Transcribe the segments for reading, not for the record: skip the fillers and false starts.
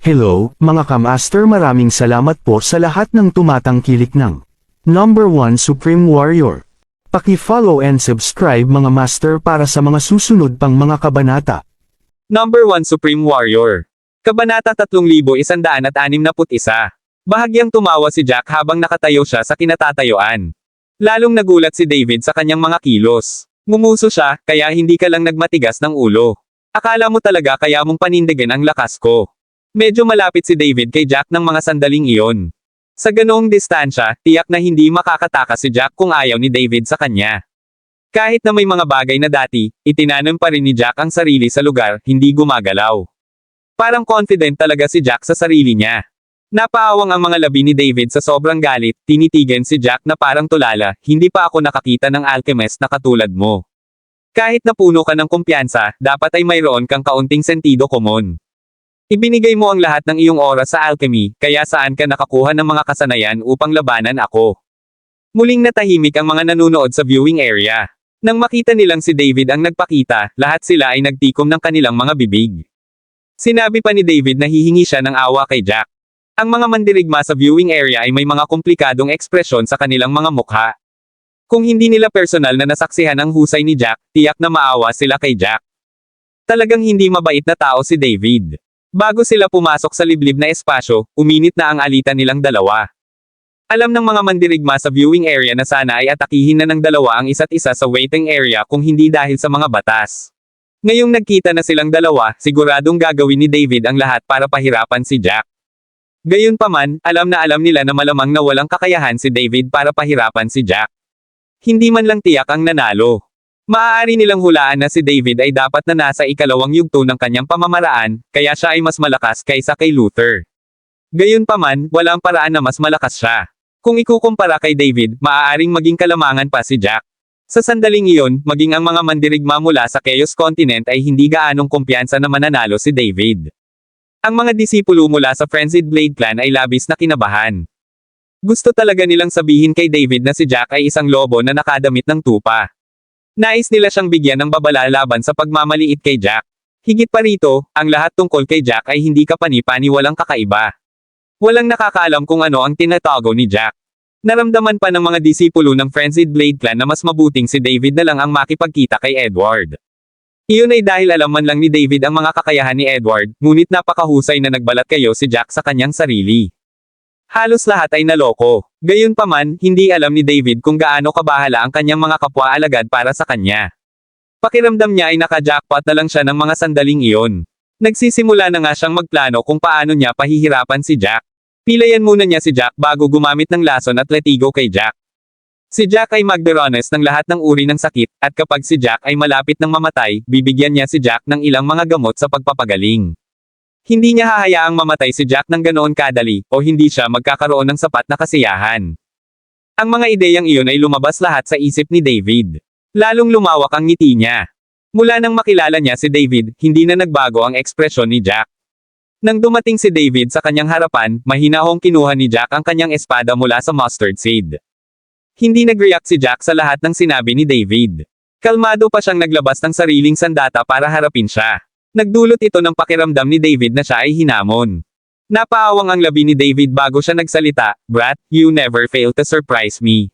Hello, mga kamaster, maraming salamat po sa lahat ng tumatangkilik ng Number 1 Supreme Warrior. Paki-follow and subscribe mga master para sa mga susunod pang mga kabanata. Number 1 Supreme Warrior. Kabanata 3161. Bahagyang tumawa si Jack habang nakatayo siya sa kinatatayuan. Lalong nagulat si David sa kanyang mga kilos. Ngumuso siya, kaya hindi ka lang nagmatigas ng ulo. Akala mo talaga kaya mong panindigan ang lakas ko. Medyo malapit si David kay Jack ng mga sandaling iyon. Sa ganoong distansya, tiyak na hindi makakatakas si Jack kung ayaw ni David sa kanya. Kahit na may mga bagay na dati, itinanim pa rin ni Jack ang sarili sa lugar, hindi gumagalaw. Parang confident talaga si Jack sa sarili niya. Napaawang ang mga labi ni David sa sobrang galit, tinitigan si Jack na parang tulala, hindi pa ako nakakita ng alchemist na katulad mo. Kahit napuno ka ng kumpiyansa, dapat ay mayroon kang kaunting sentido komon. Ibinigay mo ang lahat ng iyong oras sa alchemy, kaya saan ka nakakuha ng mga kasanayan upang labanan ako? Muling natahimik ang mga nanunood sa viewing area. Nang makita nilang si David ang nagpakita, lahat sila ay nagtikom ng kanilang mga bibig. Sinabi pa ni David na hihingi siya ng awa kay Jack. Ang mga mandirigma sa viewing area ay may mga komplikadong ekspresyon sa kanilang mga mukha. Kung hindi nila personal na nasaksihan ang husay ni Jack, tiyak na maawa sila kay Jack. Talagang hindi mabait na tao si David. Bago sila pumasok sa liblib na espasyo, uminit na ang alitan nilang dalawa. Alam ng mga mandirigma sa viewing area na sana ay atakihin na ng dalawa ang isa't isa sa waiting area kung hindi dahil sa mga batas. Ngayong nagkita na silang dalawa, siguradong gagawin ni David ang lahat para pahirapan si Jack. Gayunpaman, alam nila na malamang na walang kakayahan si David para pahirapan si Jack. Hindi man lang tiyak ang nanalo. Maaari nilang hulaan na si David ay dapat na nasa ikalawang yugto ng kanyang pamamaraan, kaya siya ay mas malakas kaysa kay Luther. Gayunpaman, walang paraan na mas malakas siya. Kung ikukumpara kay David, maaaring maging kalamangan pa si Jack. Sa sandaling iyon, maging ang mga mandirigma mula sa Chaos Continent ay hindi gaanong kumpiyansa na mananalo si David. Ang mga disipulo mula sa Frenzied Blade Clan ay labis na kinabahan. Gusto talaga nilang sabihin kay David na si Jack ay isang lobo na nakadamit ng tupa. Nais nila siyang bigyan ng babala laban sa pagmamaliit kay Jack. Higit pa rito, ang lahat tungkol kay Jack ay hindi kapani-pani walang kakaiba. Walang nakakaalam kung ano ang tinatago ni Jack. Naramdaman pa ng mga disipulo ng Frenzied Blade Clan na mas mabuting si David na lang ang makipagkita kay Edward. Iyon ay dahil alam man lang ni David ang mga kakayahan ni Edward, ngunit napakahusay na nagbalat kayo si Jack sa kanyang sarili. Halos lahat ay naloko. Gayunpaman, hindi alam ni David kung gaano kabahala ang kanyang mga kapwa-alagad para sa kanya. Pakiramdam niya ay naka-jackpot na lang siya ng mga sandaling iyon. Nagsisimula na nga siyang magplano kung paano niya pahihirapan si Jack. Pilayan muna niya si Jack bago gumamit ng lason at letigo kay Jack. Si Jack ay magderones ng lahat ng uri ng sakit, at kapag si Jack ay malapit ng mamatay, bibigyan niya si Jack ng ilang mga gamot sa pagpapagaling. Hindi niya hahayaang mamatay si Jack ng ganoon kadali, o hindi siya magkakaroon ng sapat na kasiyahan. Ang mga ideyang iyon ay lumabas lahat sa isip ni David. Lalong lumawak ang ngiti niya. Mula nang makilala niya si David, hindi na nagbago ang ekspresyon ni Jack. Nang dumating si David sa kanyang harapan, mahinahong kinuha ni Jack ang kanyang espada mula sa mustard seed. Hindi nag-react si Jack sa lahat ng sinabi ni David. Kalmado pa siyang naglabas ng sariling sandata para harapin siya. Nagdulot ito ng pakiramdam ni David na siya ay hinamon. Napaawang ang labi ni David bago siya nagsalita, "Brat, you never fail to surprise me.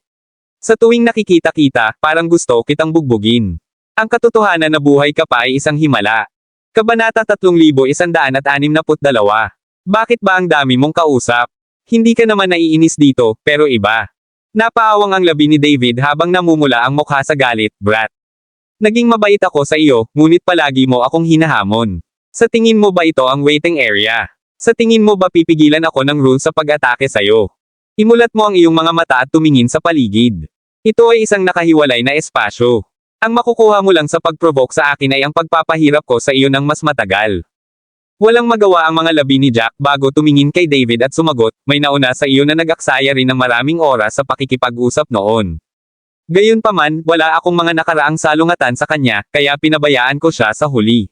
Sa tuwing nakikita-kita, parang gusto kitang bugbugin. Ang katotohanan na buhay ka pa ay isang himala." Kabanata 3162. Bakit ba ang dami mong kausap? Hindi ka naman naiinis dito, pero iba. Napaawang ang labi ni David habang namumula ang mukha sa galit, "Brat. Naging mabait ako sa iyo, ngunit palagi mo akong hinahamon. Sa tingin mo ba ito ang waiting area? Sa tingin mo ba pipigilan ako ng rules sa pag-atake sa'yo? Imulat mo ang iyong mga mata at tumingin sa paligid. Ito ay isang nakahiwalay na espasyo. Ang makukuha mo lang sa pag-provoke sa akin ay ang pagpapahirap ko sa iyo ng mas matagal." Walang magawa ang mga labi ni Jack bago tumingin kay David at sumagot, "May nauna sa iyo na nag-aksaya rin ng maraming oras sa pakikipag-usap noon. Gayunpaman, wala akong mga nakaraang salungatan sa kanya, kaya pinabayaan ko siya sa huli.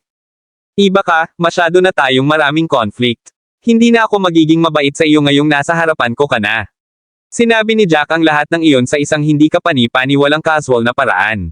Iba ka, masyado na tayong maraming conflict. Hindi na ako magiging mabait sa iyo ngayong nasa harapan ko ka na." Sinabi ni Jack ang lahat ng iyon sa isang hindi kapani-pani walang casual na paraan.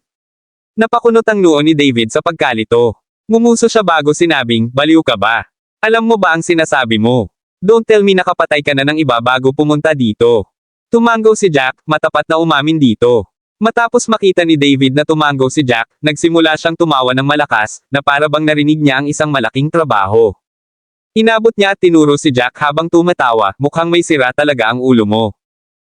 Napakunot ang noo ni David sa pagkalito. Ngumuso siya bago sinabing, "Baliw ka ba? Alam mo ba ang sinasabi mo? Don't tell me nakapatay ka na ng iba bago pumunta dito. Tumanggaw si Jack, matapat na umamin dito. Matapos makita ni David na tumanggaw si Jack, nagsimula siyang tumawa ng malakas, na para bang narinig niya ang isang malaking trabaho. Inabot niya at tinuro si Jack habang tumatawa, mukhang may sira talaga ang ulo mo.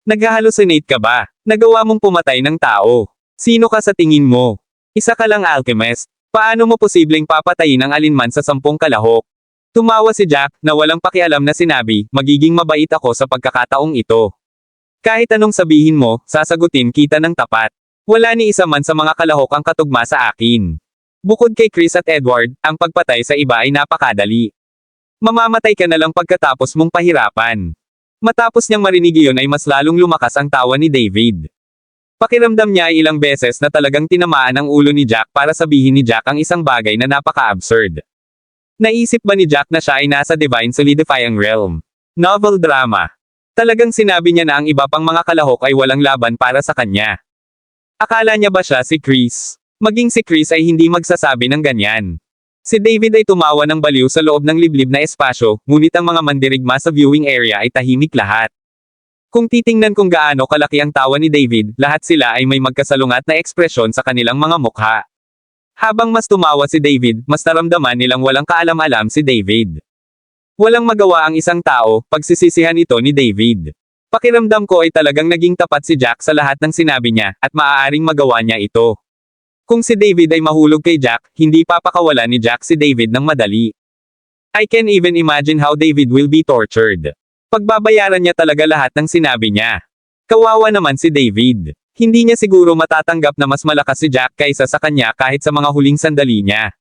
Nag-hallucinate ka ba? Nagawa mong pumatay ng tao. Sino ka sa tingin mo? Isa ka lang alchemist. Paano mo posibleng papatayin ang alinman sa 10 kalahok? Tumawa si Jack, na walang pakialam na sinabi, magiging mabait ako sa pagkakataong ito. Kahit anong sabihin mo, sasagutin kita ng tapat. Wala ni isa man sa mga kalahok ang katugma sa akin. Bukod kay Chris at Edward, ang pagpatay sa iba ay napakadali. Mamamatay ka na lang pagkatapos mong pahirapan. Matapos niyang marinig iyon ay mas lalong lumakas ang tawa ni David. Pakiramdam niya ay ilang beses na talagang tinamaan ang ulo ni Jack para sabihin ni Jack ang isang bagay na napaka-absurd. Naisip ba ni Jack na siya ay nasa Divine Solidifying Realm? Novel drama. Talagang sinabi niya na ang iba pang mga kalahok ay walang laban para sa kanya. Akala niya ba siya si Chris? Maging si Chris ay hindi magsasabi ng ganyan. Si David ay tumawa ng baliw sa loob ng liblib na espasyo, ngunit ang mga mandirigma sa viewing area ay tahimik lahat. Kung titingnan kung gaano kalaki ang tawa ni David, lahat sila ay may magkasalungat na ekspresyon sa kanilang mga mukha. Habang mas tumawa si David, mas naramdaman nilang walang kaalam-alam si David. Walang magawa ang isang tao, pagsisisihan ito ni David. Pakiramdam ko ay talagang naging tapat si Jack sa lahat ng sinabi niya, at maaaring magawa niya ito. Kung si David ay mahulog kay Jack, hindi papakawala ni Jack si David ng madali. I can even imagine how David will be tortured. Pagbabayaran niya talaga lahat ng sinabi niya. Kawawa naman si David. Hindi niya siguro matatanggap na mas malakas si Jack kaysa sa kanya kahit sa mga huling sandali niya.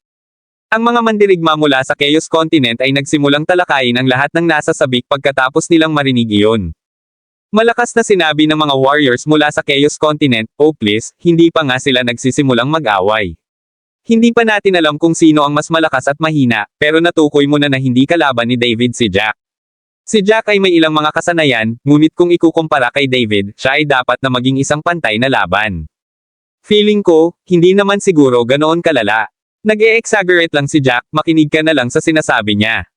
Ang mga mandirigma mula sa Chaos Continent ay nagsimulang talakayin ang lahat ng nasa sabik pagkatapos nilang marinig iyon. Malakas na sinabi ng mga warriors mula sa Chaos Continent, "Oh please, hindi pa nga sila nagsisimulang mag-away. Hindi pa natin alam kung sino ang mas malakas at mahina, pero natukoy mo na hindi kalaban ni David si Jack." Si Jack ay may ilang mga kasanayan, ngunit kung ikukumpara kay David, siya ay dapat na maging isang pantay na laban. Feeling ko, hindi naman siguro ganoon kalala. Nag-e-exaggerate lang si Jack, makinig ka na lang sa sinasabi niya.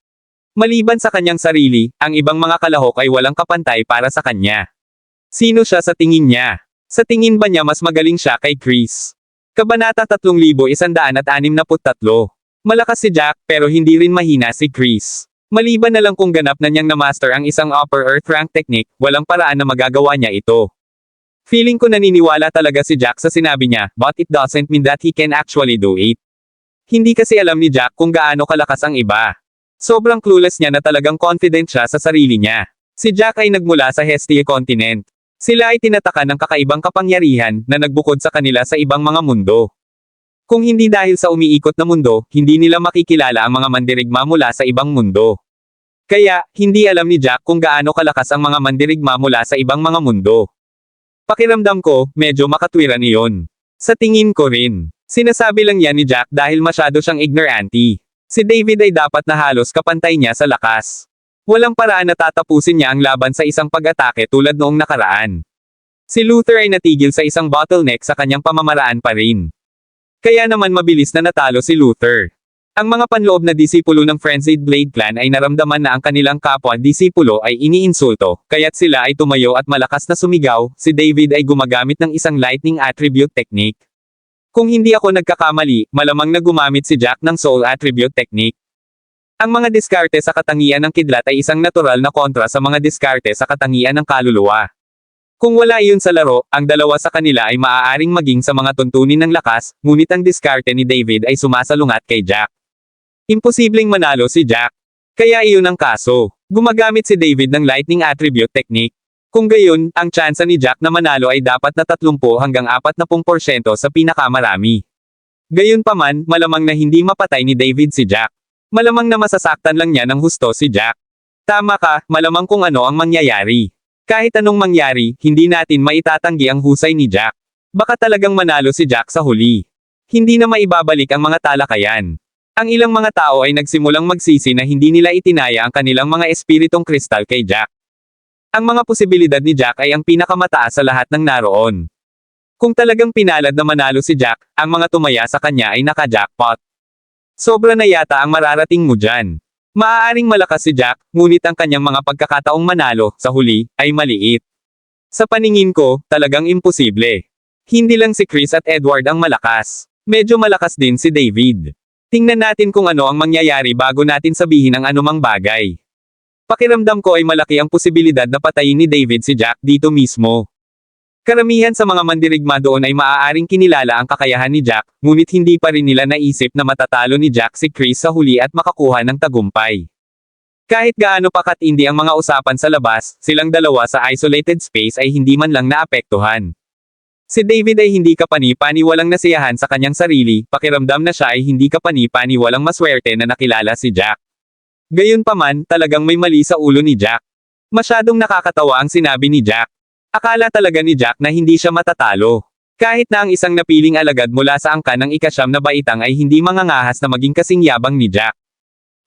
Maliban sa kanyang sarili, ang ibang mga kalahok ay walang kapantay para sa kanya. Sino siya sa tingin niya? Sa tingin ba niya mas magaling siya kay Chris? Kabanata 3163. Malakas si Jack, pero hindi rin mahina si Chris. Maliban na lang kung ganap na niyang na-master ang isang upper earth rank technique, walang paraan na magagawa niya ito. Feeling ko naniniwala talaga si Jack sa sinabi niya, but it doesn't mean that he can actually do it. Hindi kasi alam ni Jack kung gaano kalakas ang iba. Sobrang clueless niya na talagang confident siya sa sarili niya. Si Jack ay nagmula sa Hestia Continent. Sila ay tinataka ng kakaibang kapangyarihan na nagbukod sa kanila sa ibang mga mundo. Kung hindi dahil sa umiikot na mundo, hindi nila makikilala ang mga mandirigma mula sa ibang mundo. Kaya, hindi alam ni Jack kung gaano kalakas ang mga mandirigma mula sa ibang mga mundo. Pakiramdam ko, medyo makatwiran iyon. Sa tingin ko rin. Sinasabi lang yan ni Jack dahil masyado siyang ignorante. Si David ay dapat na halos kapantay niya sa lakas. Walang paraan na tatapusin niya ang laban sa isang pag-atake tulad noong nakaraan. Si Luther ay natigil sa isang bottleneck sa kanyang pamamaraan pa rin. Kaya naman mabilis na natalo si Luther. Ang mga panloob na disipulo ng Frenzied Blade Clan ay naramdaman na ang kanilang kapwa-disipulo ay iniinsulto, kaya't sila ay tumayo at malakas na sumigaw. Si David ay gumagamit ng isang lightning attribute technique. Kung hindi ako nagkakamali, malamang na gumamit si Jack ng Soul Attribute Technique. Ang mga diskarte sa katangian ng kidlat ay isang natural na kontra sa mga diskarte sa katangian ng kaluluwa. Kung wala iyon sa laro, ang dalawa sa kanila ay maaaring maging sa mga tuntunin ng lakas, ngunit ang diskarte ni David ay sumasalungat kay Jack. Imposibleng manalo si Jack. Kaya iyon ang kaso. Gumagamit si David ng Lightning Attribute Technique. Kung gayon, ang tsansa ni Jack na manalo ay dapat na 30 hanggang 40% sa pinakamarami. Gayunpaman, malamang na hindi mapatay ni David si Jack. Malamang na masasaktan lang niya ng husto si Jack. Tama ka, malamang kung ano ang mangyayari. Kahit anong mangyari, hindi natin maitatanggi ang husay ni Jack. Baka talagang manalo si Jack sa huli. Hindi na maibabalik ang mga talakayan. Ang ilang mga tao ay nagsimulang magsisi na hindi nila itinaya ang kanilang mga espiritong kristal kay Jack. Ang mga posibilidad ni Jack ay ang pinakamataas sa lahat ng naroon. Kung talagang pinalad na manalo si Jack, ang mga tumaya sa kanya ay naka-jackpot. Sobra na yata ang mararating mo dyan. Maaaring malakas si Jack, ngunit ang kanyang mga pagkakataong manalo, sa huli, ay maliit. Sa paningin ko, talagang imposible. Hindi lang si Chris at Edward ang malakas. Medyo malakas din si David. Tingnan natin kung ano ang mangyayari bago natin sabihin ang anumang bagay. Pakiramdam ko ay malaki ang posibilidad na patayin ni David si Jack dito mismo. Karamihan sa mga mandirigma doon ay maaaring kinilala ang kakayahan ni Jack, ngunit hindi pa rin nila naisip na matatalo ni Jack si Chris sa huli at makakuha ng tagumpay. Kahit gaano pa katindi ang mga usapan sa labas, silang dalawa sa isolated space ay hindi man lang naapektuhan. Si David ay hindi kapani-paniwalang nasiyahan sa kanyang sarili, pakiramdam na siya ay hindi kapani-paniwalang maswerte na nakilala si Jack. Gayunpaman, talagang may mali sa ulo ni Jack. Masyadong nakakatawa ang sinabi ni Jack. Akala talaga ni Jack na hindi siya matatalo. Kahit na ang isang napiling alagad mula sa angkan ng ikasyam na baitang ay hindi mangangahas na maging kasing yabang ni Jack.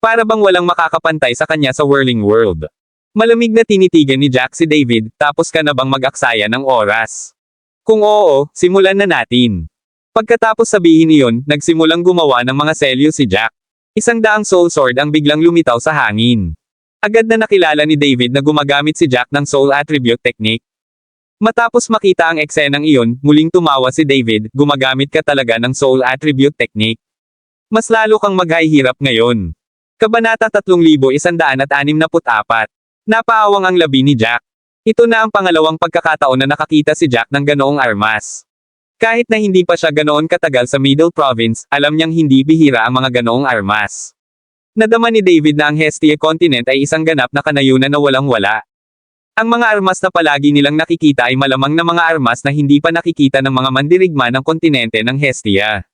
Para bang walang makakapantay sa kanya sa whirling world. Malamig na tinitigan ni Jack si David, tapos ka na bang mag-aksaya ng oras? Kung oo, simulan na natin. Pagkatapos sabihin iyon, nagsimulang gumawa ng mga selyo si Jack. 100 soul sword ang biglang lumitaw sa hangin. Agad na nakilala ni David na gumagamit si Jack ng soul attribute technique. Matapos makita ang eksenang iyon, muling tumawa si David, gumagamit ka talaga ng soul attribute technique. Mas lalo kang maghihirap ngayon. Kabanata 3164. Napaawang ang labi ni Jack. Ito na ang pangalawang pagkakataon na nakakita si Jack ng ganoong armas. Kahit na hindi pa siya ganoon katagal sa Middle Province, alam niyang hindi bihira ang mga ganoong armas. Nadama ni David na ang Hestia Continent ay isang ganap na kanayunan na walang-wala. Ang mga armas na palagi nilang nakikita ay malamang na mga armas na hindi pa nakikita ng mga mandirigma ng kontinente ng Hestia.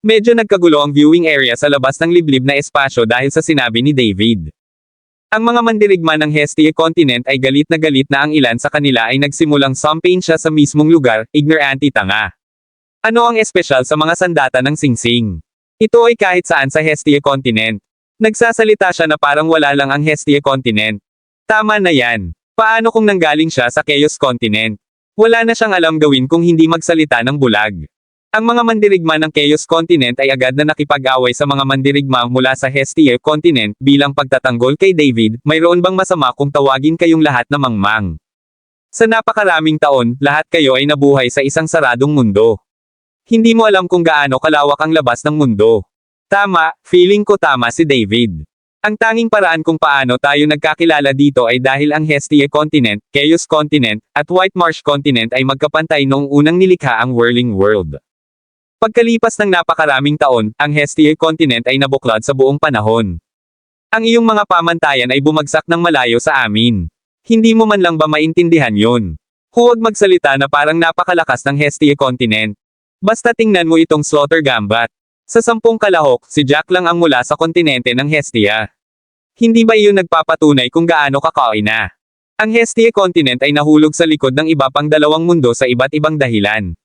Medyo nagkagulo ang viewing area sa labas ng liblib na espasyo dahil sa sinabi ni David. Ang mga mandirigma ng Hestia Continent ay galit na ang ilan sa kanila ay nagsimulang sampain siya sa mismong lugar, ignorante tanga. Ano ang espesyal sa mga sandata ng singsing? Ito ay kahit saan sa Hestia Continent. Nagsasalita siya na parang wala lang ang Hestia Continent. Tama na yan. Paano kung nanggaling siya sa Chaos Continent? Wala na siyang alam gawin kung hindi magsalita ng bulag. Ang mga mandirigma ng Chaos Continent ay agad na nakipag-away sa mga mandirigma mula sa Hestia Continent bilang pagtatanggol kay David. Mayroon bang masama kung tawagin kayong lahat na mangmang? Sa napakaraming taon, lahat kayo ay nabuhay sa isang saradong mundo. Hindi mo alam kung gaano kalawak ang labas ng mundo. Tama, feeling ko tama si David. Ang tanging paraan kung paano tayo nagkakilala dito ay dahil ang Hestia Continent, Chaos Continent, at White Marsh Continent ay magkapantay noong unang nilikha ang Whirling World. Pagkalipas ng napakaraming taon, ang Hestia Continent ay nabuklod sa buong panahon. Ang iyong mga pamantayan ay bumagsak ng malayo sa amin. Hindi mo man lang ba maintindihan yon? Huwag magsalita na parang napakalakas ng Hestia Continent. Basta tingnan mo itong Slaughter Gambat. Sa 10 kalahok, si Jack lang ang mula sa kontinente ng Hestia. Hindi ba iyon nagpapatunay kung gaano kakaina? Ang Hestia Continent ay nahulog sa likod ng iba pang dalawang mundo sa iba't ibang dahilan.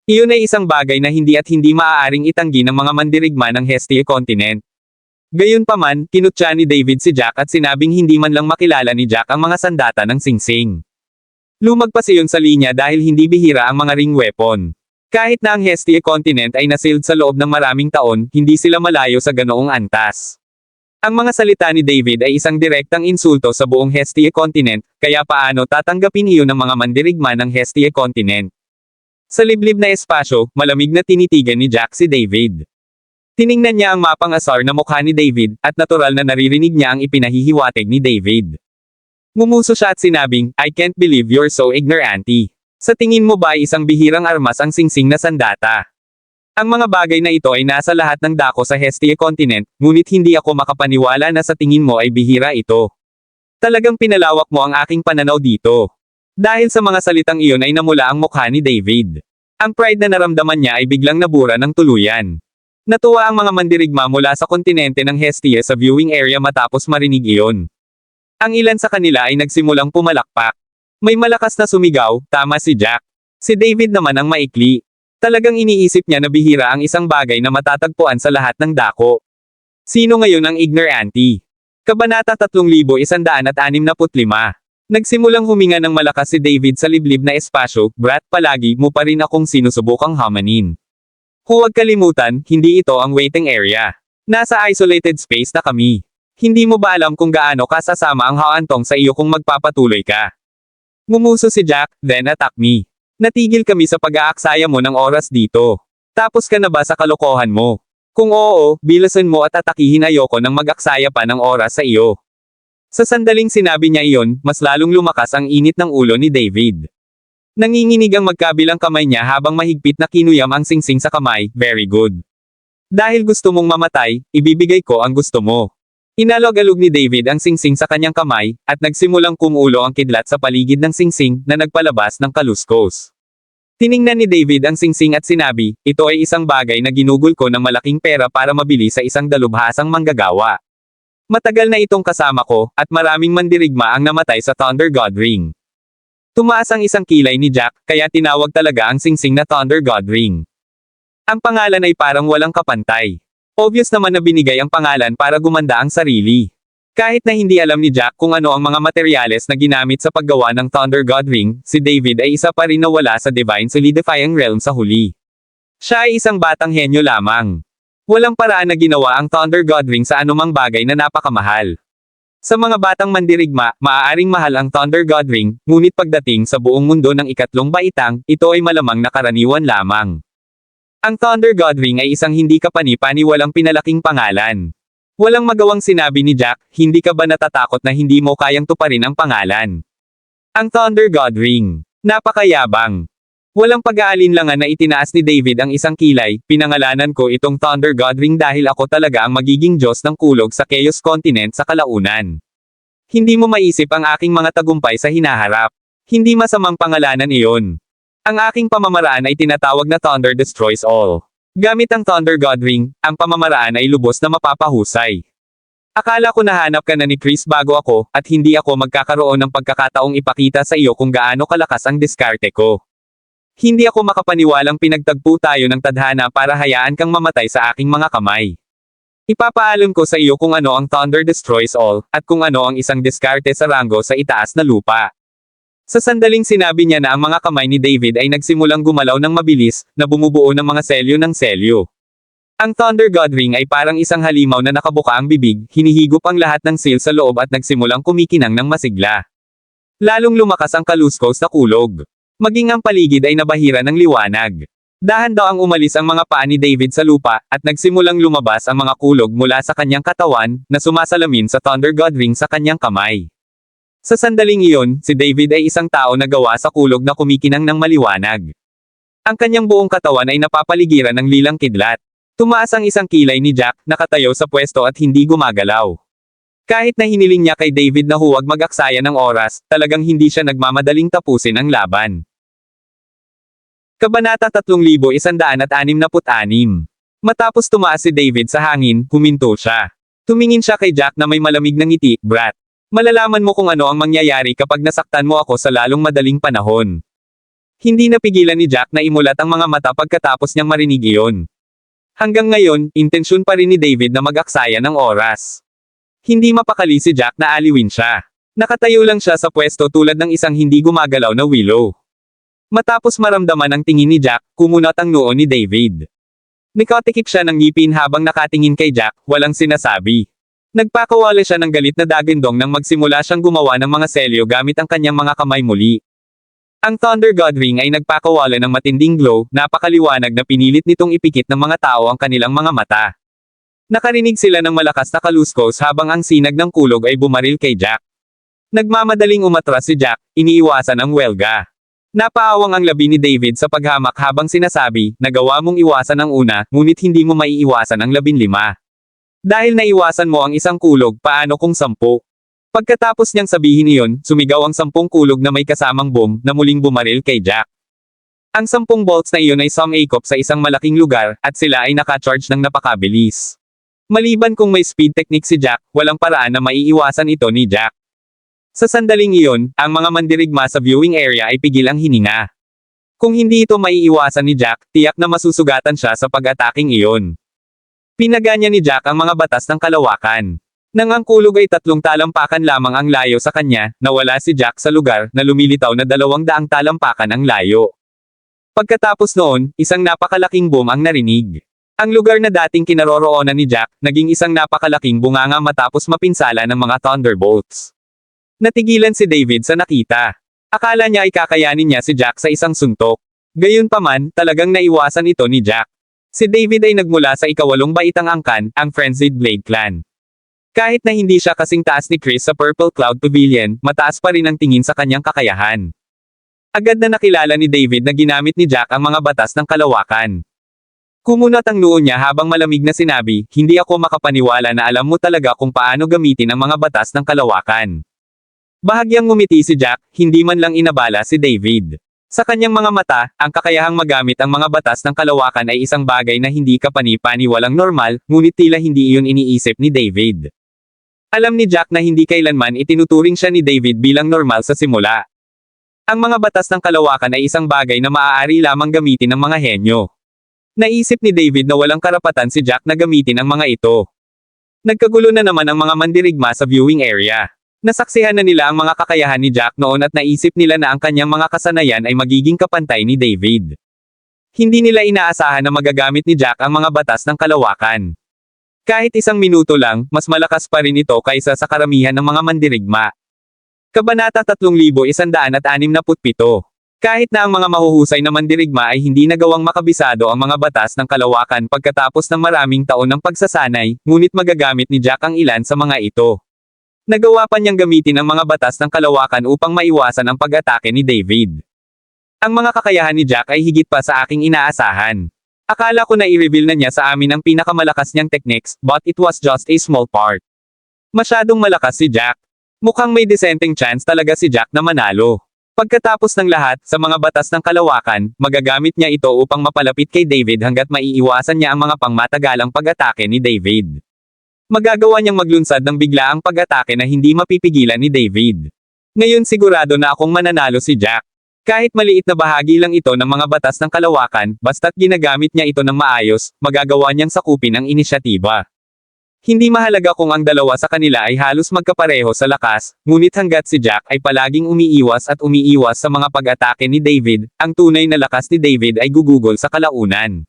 Iyon ay isang bagay na hindi maaaring itanggi ng mga mandirigma ng Hestia Continent. Gayunpaman, kinutya ni David si Jack at sinabing hindi man lang makilala ni Jack ang mga sandata ng singsing. Lumagpas iyon sa linya dahil hindi bihira ang mga ring weapon. Kahit na ang Hestia Continent ay nasealed sa loob ng maraming taon, hindi sila malayo sa ganoong antas. Ang mga salita ni David ay isang direktang insulto sa buong Hestia Continent, kaya paano tatanggapin iyon ng mga mandirigma ng Hestia Continent? Sa liblib na espasyo, malamig na tinitigan ni Jack si David. Tiningnan niya ang mapang asar na mukha ni David, at natural na naririnig niya ang ipinahihiwatig ni David. Ngumuso siya at sinabing, I can't believe you're so ignorant. Sa tingin mo ba ay isang bihirang armas ang singsing na sandata? Ang mga bagay na ito ay nasa lahat ng dako sa Hestia Continent, ngunit hindi ako makapaniwala na sa tingin mo ay bihira ito. Talagang pinalawak mo ang aking pananaw dito. Dahil sa mga salitang iyon ay namula ang mukha ni David. Ang pride na naramdaman niya ay biglang nabura ng tuluyan. Natuwa ang mga mandirigma mula sa kontinente ng Hestia sa viewing area matapos marinig iyon. Ang ilan sa kanila ay nagsimulang pumalakpak. May malakas na sumigaw, tama si Jack. Si David naman ang maikli. Talagang iniisip niya na bihira ang isang bagay na matatagpuan sa lahat ng dako. Sino ngayon ang ignorante? Kabanata 3165. Nagsimulang huminga ng malakas si David sa liblib na espasyo, Brat, palagi mo pa rin akong sinusubukang hamanin. Huwag kalimutan, hindi ito ang waiting area. Nasa isolated space na kami. Hindi mo ba alam kung gaano kasasama ang haantong sa iyo kung magpapatuloy ka? Ngumuso si Jack, then attack me. Natigil kami sa pag-aaksaya mo ng oras dito. Tapos ka na ba sa kalokohan mo? Kung oo, bilasan mo at atakihin, ayoko nang mag-aksaya pa ng oras sa iyo. Sa sandaling sinabi niya iyon, mas lalong lumakas ang init ng ulo ni David. Nanginginig ang magkabilang kamay niya habang mahigpit na kinuyam ang singsing sa kamay, very good. Dahil gusto mong mamatay, ibibigay ko ang gusto mo. Inalog-alog ni David ang singsing sa kanyang kamay, at nagsimulang kumulo ang kidlat sa paligid ng singsing na nagpalabas ng kaluskos. Tiningnan ni David ang singsing at sinabi, ito ay isang bagay na ginugol ko ng malaking pera para mabili sa isang dalubhasang manggagawa. Matagal na itong kasama ko, at maraming mandirigma ang namatay sa Thunder God Ring. Tumaas ang isang kilay ni Jack, kaya tinawag talaga ang singsing na Thunder God Ring. Ang pangalan ay parang walang kapantay. Obvious naman na binigay ang pangalan para gumanda ang sarili. Kahit na hindi alam ni Jack kung ano ang mga materyales na ginamit sa paggawa ng Thunder God Ring, si David ay isa pa rin na wala sa Divine Solidifying Realm sa huli. Siya ay isang batang henyo lamang. Walang paraan na ginawa ang Thunder God Ring sa anumang bagay na napakamahal. Sa mga batang mandirigma, maaaring mahal ang Thunder God Ring, ngunit pagdating sa buong mundo ng ikatlong baitang, ito ay malamang na karaniwan lamang. Ang Thunder God Ring ay isang hindi kapani-paniwalang pinalaking pangalan. Walang magawang sinabi ni Jack, hindi ka ba natatakot na hindi mo kayang tuparin ang pangalan? Ang Thunder God Ring. Napakayabang. Walang pag-aalinlangan na itinaas ni David ang isang kilay, pinangalanan ko itong Thunder God Ring dahil ako talaga ang magiging Diyos ng kulog sa Chaos Continent sa kalaunan. Hindi mo maisip ang aking mga tagumpay sa hinaharap. Hindi masamang pangalanan iyon. Ang aking pamamaraan ay tinatawag na Thunder Destroys All. Gamit ang Thunder God Ring, ang pamamaraan ay lubos na mapapahusay. Akala ko nahanap ka na ni Chris bago ako, at hindi ako magkakaroon ng pagkakataong ipakita sa iyo kung gaano kalakas ang diskarte ko. Hindi ako makapaniwalang pinagtagpo tayo ng tadhana para hayaan kang mamatay sa aking mga kamay. Ipapaalam ko sa iyo kung ano ang Thunder Destroys All, at kung ano ang isang diskarte sa ranggo sa itaas na lupa. Sa sandaling sinabi niya na ang mga kamay ni David ay nagsimulang gumalaw ng mabilis, na bumubuo ng mga selyo ng selyo. Ang Thunder God Ring ay parang isang halimaw na nakabuka ang bibig, hinihigop ang lahat ng seal sa loob at nagsimulang kumikinang ng masigla. Lalong lumakas ang kaluskos na kulog. Maging ang paligid ay nabahira ng liwanag. Dahan daw ang umalis ang mga paa ni David sa lupa, at nagsimulang lumabas ang mga kulog mula sa kanyang katawan, na sumasalamin sa Thunder God Ring sa kanyang kamay. Sa sandaling iyon, si David ay isang tao na gawa sa kulog na kumikinang ng maliwanag. Ang kanyang buong katawan ay napapaligiran ng lilang kidlat. Tumaas ang isang kilay ni Jack, nakatayo sa pwesto at hindi gumagalaw. Kahit na hiniling niya kay David na huwag mag-aksaya ng oras, talagang hindi siya nagmamadaling tapusin ang laban. Kabanata 3166. Matapos tumaas si David sa hangin, huminto siya. Tumingin siya kay Jack na may malamig na ngiti, "Brat. Malalaman mo kung ano ang mangyayari kapag nasaktan mo ako sa lalong madaling panahon." Hindi napigilan ni Jack na imulat ang mga mata pagkatapos niyang marinig iyon. Hanggang ngayon, intensyon pa rin ni David na mag-aksaya ng oras. Hindi mapakali si Jack na aliwin siya. Nakatayo lang siya sa pwesto tulad ng isang hindi gumagalaw na willow. Matapos maramdaman ang tingin ni Jack, kumunat ang noo ni David. Nikotikip siya ng ngipin habang nakatingin kay Jack, walang sinasabi. Nagpakawala siya ng galit na dagindong nang magsimula siyang gumawa ng mga selyo gamit ang kanyang mga kamay muli. Ang Thunder God Ring ay nagpakawala ng matinding glow, napakaliwanag na pinilit nitong ipikit ng mga tao ang kanilang mga mata. Nakarinig sila ng malakas na kaluskos habang ang sinag ng kulog ay bumaril kay Jack. Nagmamadaling umatras si Jack, iniiwasan ang welga. Napaawang ang labi ni David sa paghamak habang sinasabi, nagawa mong iwasan ang una, ngunit hindi mo maiiwasan ang 15. Dahil naiwasan mo ang isang kulog, paano kung 10? Pagkatapos niyang sabihin iyon, sumigaw ang 10 kulog na may kasamang bomb, na muling bumaril kay Jack. Ang 10 bolts na iyon ay sumangkop sa isang malaking lugar, at sila ay nakacharge ng napakabilis. Maliban kung may speed technique si Jack, walang paraan na maiiwasan ito ni Jack. Sa sandaling iyon, ang mga mandirigma sa viewing area ay pigil ang hininga. Kung hindi ito maiiwasan ni Jack, tiyak na masusugatan siya sa pag-ataking iyon. Pinaganya ni Jack ang mga batas ng kalawakan. Nang ang kulog ay 3 talampakan lamang ang layo sa kanya, nawala si Jack sa lugar na lumilitaw na 200 talampakan ang layo. Pagkatapos noon, isang napakalaking boom ang narinig. Ang lugar na dating kinaroroonan ni Jack, naging isang napakalaking bunganga matapos mapinsala ng mga thunderbolts. Natigilan si David sa nakita. Akala niya ay kakayanin niya si Jack sa isang suntok. Gayunpaman, talagang naiwasan ito ni Jack. Si David ay nagmula sa ikawalong baitang angkan, ang Frenzied Blade Clan. Kahit na hindi siya kasing taas ni Chris sa Purple Cloud Pavilion, mataas pa rin ang tingin sa kanyang kakayahan. Agad na nakilala ni David na ginamit ni Jack ang mga batas ng kalawakan. Kumunat ang noo niya habang malamig na sinabi, hindi ako makapaniwala na alam mo talaga kung paano gamitin ang mga batas ng kalawakan. Bahagyang ngumiti si Jack, hindi man lang inabala si David. Sa kanyang mga mata, ang kakayahang magamit ang mga batas ng kalawakan ay isang bagay na hindi kapani-paniwalang normal, ngunit tila hindi iyon iniisip ni David. Alam ni Jack na hindi kailanman itinuturing siya ni David bilang normal sa simula. Ang mga batas ng kalawakan ay isang bagay na maaari lamang gamitin ng mga henyo. Naisip ni David na walang karapatan si Jack na gamitin ang mga ito. Nagkagulo na naman ang mga mandirigma sa viewing area. Nasaksihan na nila ang mga kakayahan ni Jack noon at naisip nila na ang kanyang mga kasanayan ay magiging kapantay ni David. Hindi nila inaasahan na magagamit ni Jack ang mga batas ng kalawakan. Kahit isang minuto lang, mas malakas pa rin ito kaysa sa karamihan ng mga mandirigma. Kabanata 3167. Kahit na ang mga mahuhusay na mandirigma ay hindi nagawang makabisado ang mga batas ng kalawakan pagkatapos ng maraming taon ng pagsasanay, ngunit magagamit ni Jack ang ilan sa mga ito. Nagawa pa niyang gamitin ang mga batas ng kalawakan upang maiwasan ang pag-atake ni David. Ang mga kakayahan ni Jack ay higit pa sa aking inaasahan. Akala ko na i-reveal na niya sa amin ang pinakamalakas niyang techniques, but it was just a small part. Masyadong malakas si Jack. Mukhang may disenteng chance talaga si Jack na manalo. Pagkatapos ng lahat, sa mga batas ng kalawakan, magagamit niya ito upang mapalapit kay David hanggat maiiwasan niya ang mga pangmatagalang pag-atake ni David. Magagawa niyang maglunsad ng biglaang pag-atake na hindi mapipigilan ni David. Ngayon sigurado na akong mananalo si Jack. Kahit maliit na bahagi lang ito ng mga batas ng kalawakan, basta't ginagamit niya ito ng maayos, magagawa niyang sakupin ang inisyatiba. Hindi mahalaga kung ang dalawa sa kanila ay halos magkapareho sa lakas, ngunit hanggat si Jack ay palaging umiiwas sa mga pag-atake ni David, ang tunay na lakas ni David ay gugugol sa kalaunan.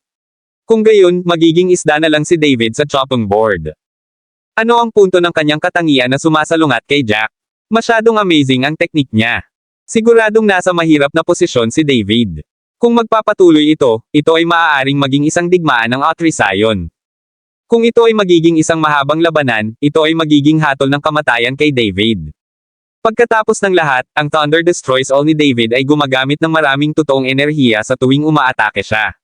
Kung gayon, magiging isda na lang si David sa chopping board. Ano ang punto ng kanyang katangian na sumasalungat kay Jack? Masyadong amazing ang teknik niya. Siguradong nasa mahirap na posisyon si David. Kung magpapatuloy ito ay maaaring maging isang digmaan ng Atrisayon. Kung ito ay magiging isang mahabang labanan, ito ay magiging hatol ng kamatayan kay David. Pagkatapos ng lahat, ang Thunder Destroys All ni David ay gumagamit ng maraming totoong enerhiya sa tuwing umaatake siya.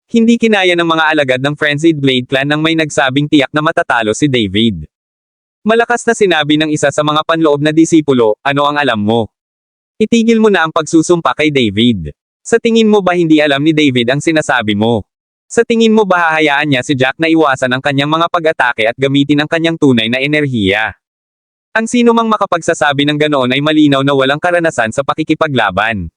Hindi kinaya ng mga alagad ng Frenzied Blade Clan nang may nagsabing tiyak na matatalo si David. Malakas na sinabi ng isa sa mga panloob na disipulo, ano ang alam mo? Itigil mo na ang pagsusumpa kay David. Sa tingin mo ba hindi alam ni David ang sinasabi mo? Sa tingin mo ba hahayaan niya si Jack na iwasan ang kanyang mga pag-atake at gamitin ang kanyang tunay na enerhiya? Ang sino mang makapagsasabi ng ganoon ay malinaw na walang karanasan sa pakikipaglaban.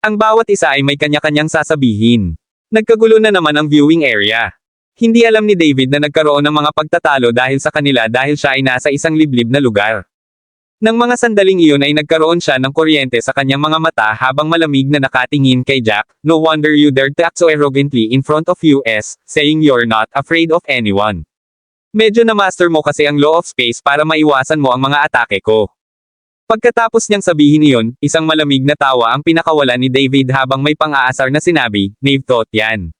Ang bawat isa ay may kanya-kanyang sasabihin. Nagkagulo na naman ang viewing area. Hindi alam ni David na nagkaroon ng mga pagtatalo dahil sa kanila dahil siya ay nasa isang liblib na lugar. Nang mga sandaling iyon ay nagkaroon siya ng kuryente sa kanyang mga mata habang malamig na nakatingin kay Jack, no wonder you dared to act so arrogantly in front of us, saying you're not afraid of anyone. Medyo na-master mo kasi ang law of space para maiwasan mo ang mga atake ko. Pagkatapos niyang sabihin iyon, isang malamig na tawa ang pinakawalan ni David habang may pang-aasar na sinabi, "Naive thought yan.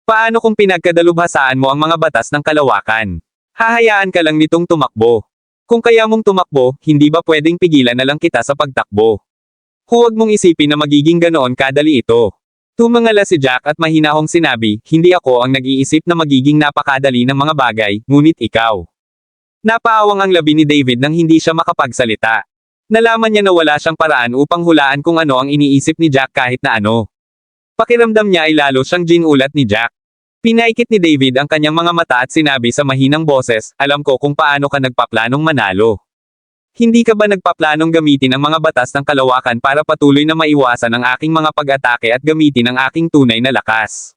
Paano kung pinagkadalubhasaan mo ang mga batas ng kalawakan? Hahayaan ka lang nitong tumakbo. Kung kaya mong tumakbo, hindi ba pwedeng pigilan na lang kita sa pagtakbo? Huwag mong isipin na magiging ganoon kadali ito." Tumangala si Jack at mahinahong sinabi, "Hindi ako ang nag-iisip na magiging napakadali ng mga bagay, ngunit ikaw." Napaawang ang labi ni David nang hindi siya makapagsalita. Nalaman niya na wala siyang paraan upang hulaan kung ano ang iniisip ni Jack kahit na ano. Pakiramdam niya ay lalo siyang ginulat ni Jack. Pinaikit ni David ang kanyang mga mata at sinabi sa mahinang boses, "Alam ko kung paano ka nagpaplanong manalo. Hindi ka ba nagpaplanong gamitin ang mga batas ng kalawakan para patuloy na maiwasan ang aking mga pag-atake at gamitin ang aking tunay na lakas?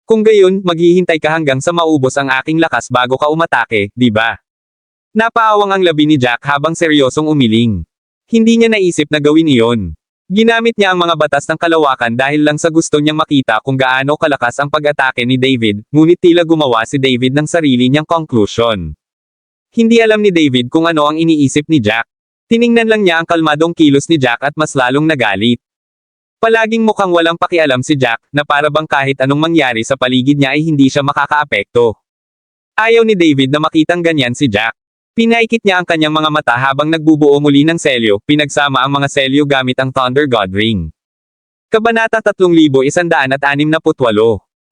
Kung gayon, maghihintay ka hanggang sa maubos ang aking lakas bago ka umatake, di ba?" Napaawang ang labi ni Jack habang seryosong umiling. Hindi niya naisip na gawin iyon. Ginamit niya ang mga batas ng kalawakan dahil lang sa gusto niyang makita kung gaano kalakas ang pag-atake ni David, ngunit tila gumawa si David ng sarili niyang conclusion. Hindi alam ni David kung ano ang iniisip ni Jack. Tiningnan lang niya ang kalmadong kilos ni Jack at mas lalong nagalit. Palaging mukhang walang pakialam si Jack, na para bang kahit anong mangyari sa paligid niya ay hindi siya makakaapekto. Ayaw ni David na makitang ganyan si Jack. Pinaikit niya ang kanyang mga mata habang nagbubuo muli ng selyo, pinagsama ang mga selyo gamit ang Thunder God Ring. Kabanata 3168.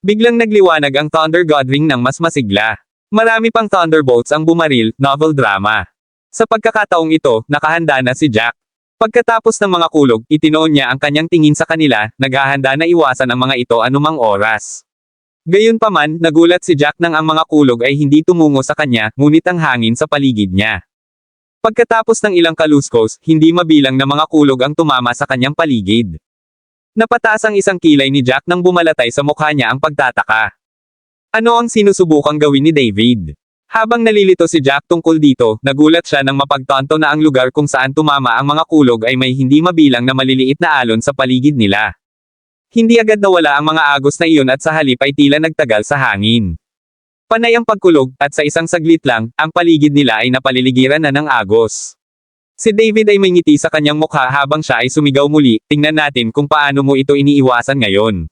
Biglang nagliwanag ang Thunder God Ring ng mas masigla. Marami pang Thunderbolts ang bumaril, novel drama. Sa pagkakataong ito, nakahanda na si Jack. Pagkatapos ng mga kulog, itinoon niya ang kanyang tingin sa kanila, naghahanda na iwasan ang mga ito anumang oras. Gayunpaman, nagulat si Jack nang ang mga kulog ay hindi tumungo sa kanya, ngunit ang hangin sa paligid niya. Pagkatapos ng ilang kaluskos, hindi mabilang na mga kulog ang tumama sa kanyang paligid. Napataas ang isang kilay ni Jack nang bumalatay sa mukha niya ang pagtataka. Ano ang sinusubukang gawin ni David? Habang nalilito si Jack tungkol dito, nagulat siya nang mapagtanto na ang lugar kung saan tumama ang mga kulog ay may hindi mabilang na maliliit na alon sa paligid nila. Hindi agad nawala ang mga agos na iyon at sa halip ay tila nagtagal sa hangin. Panay ang pagkulog, at sa isang saglit lang, ang paligid nila ay napaliligiran na ng agos. Si David ay may ngiti sa kanyang mukha habang siya ay sumigaw muli, tingnan natin kung paano mo ito iniiwasan ngayon.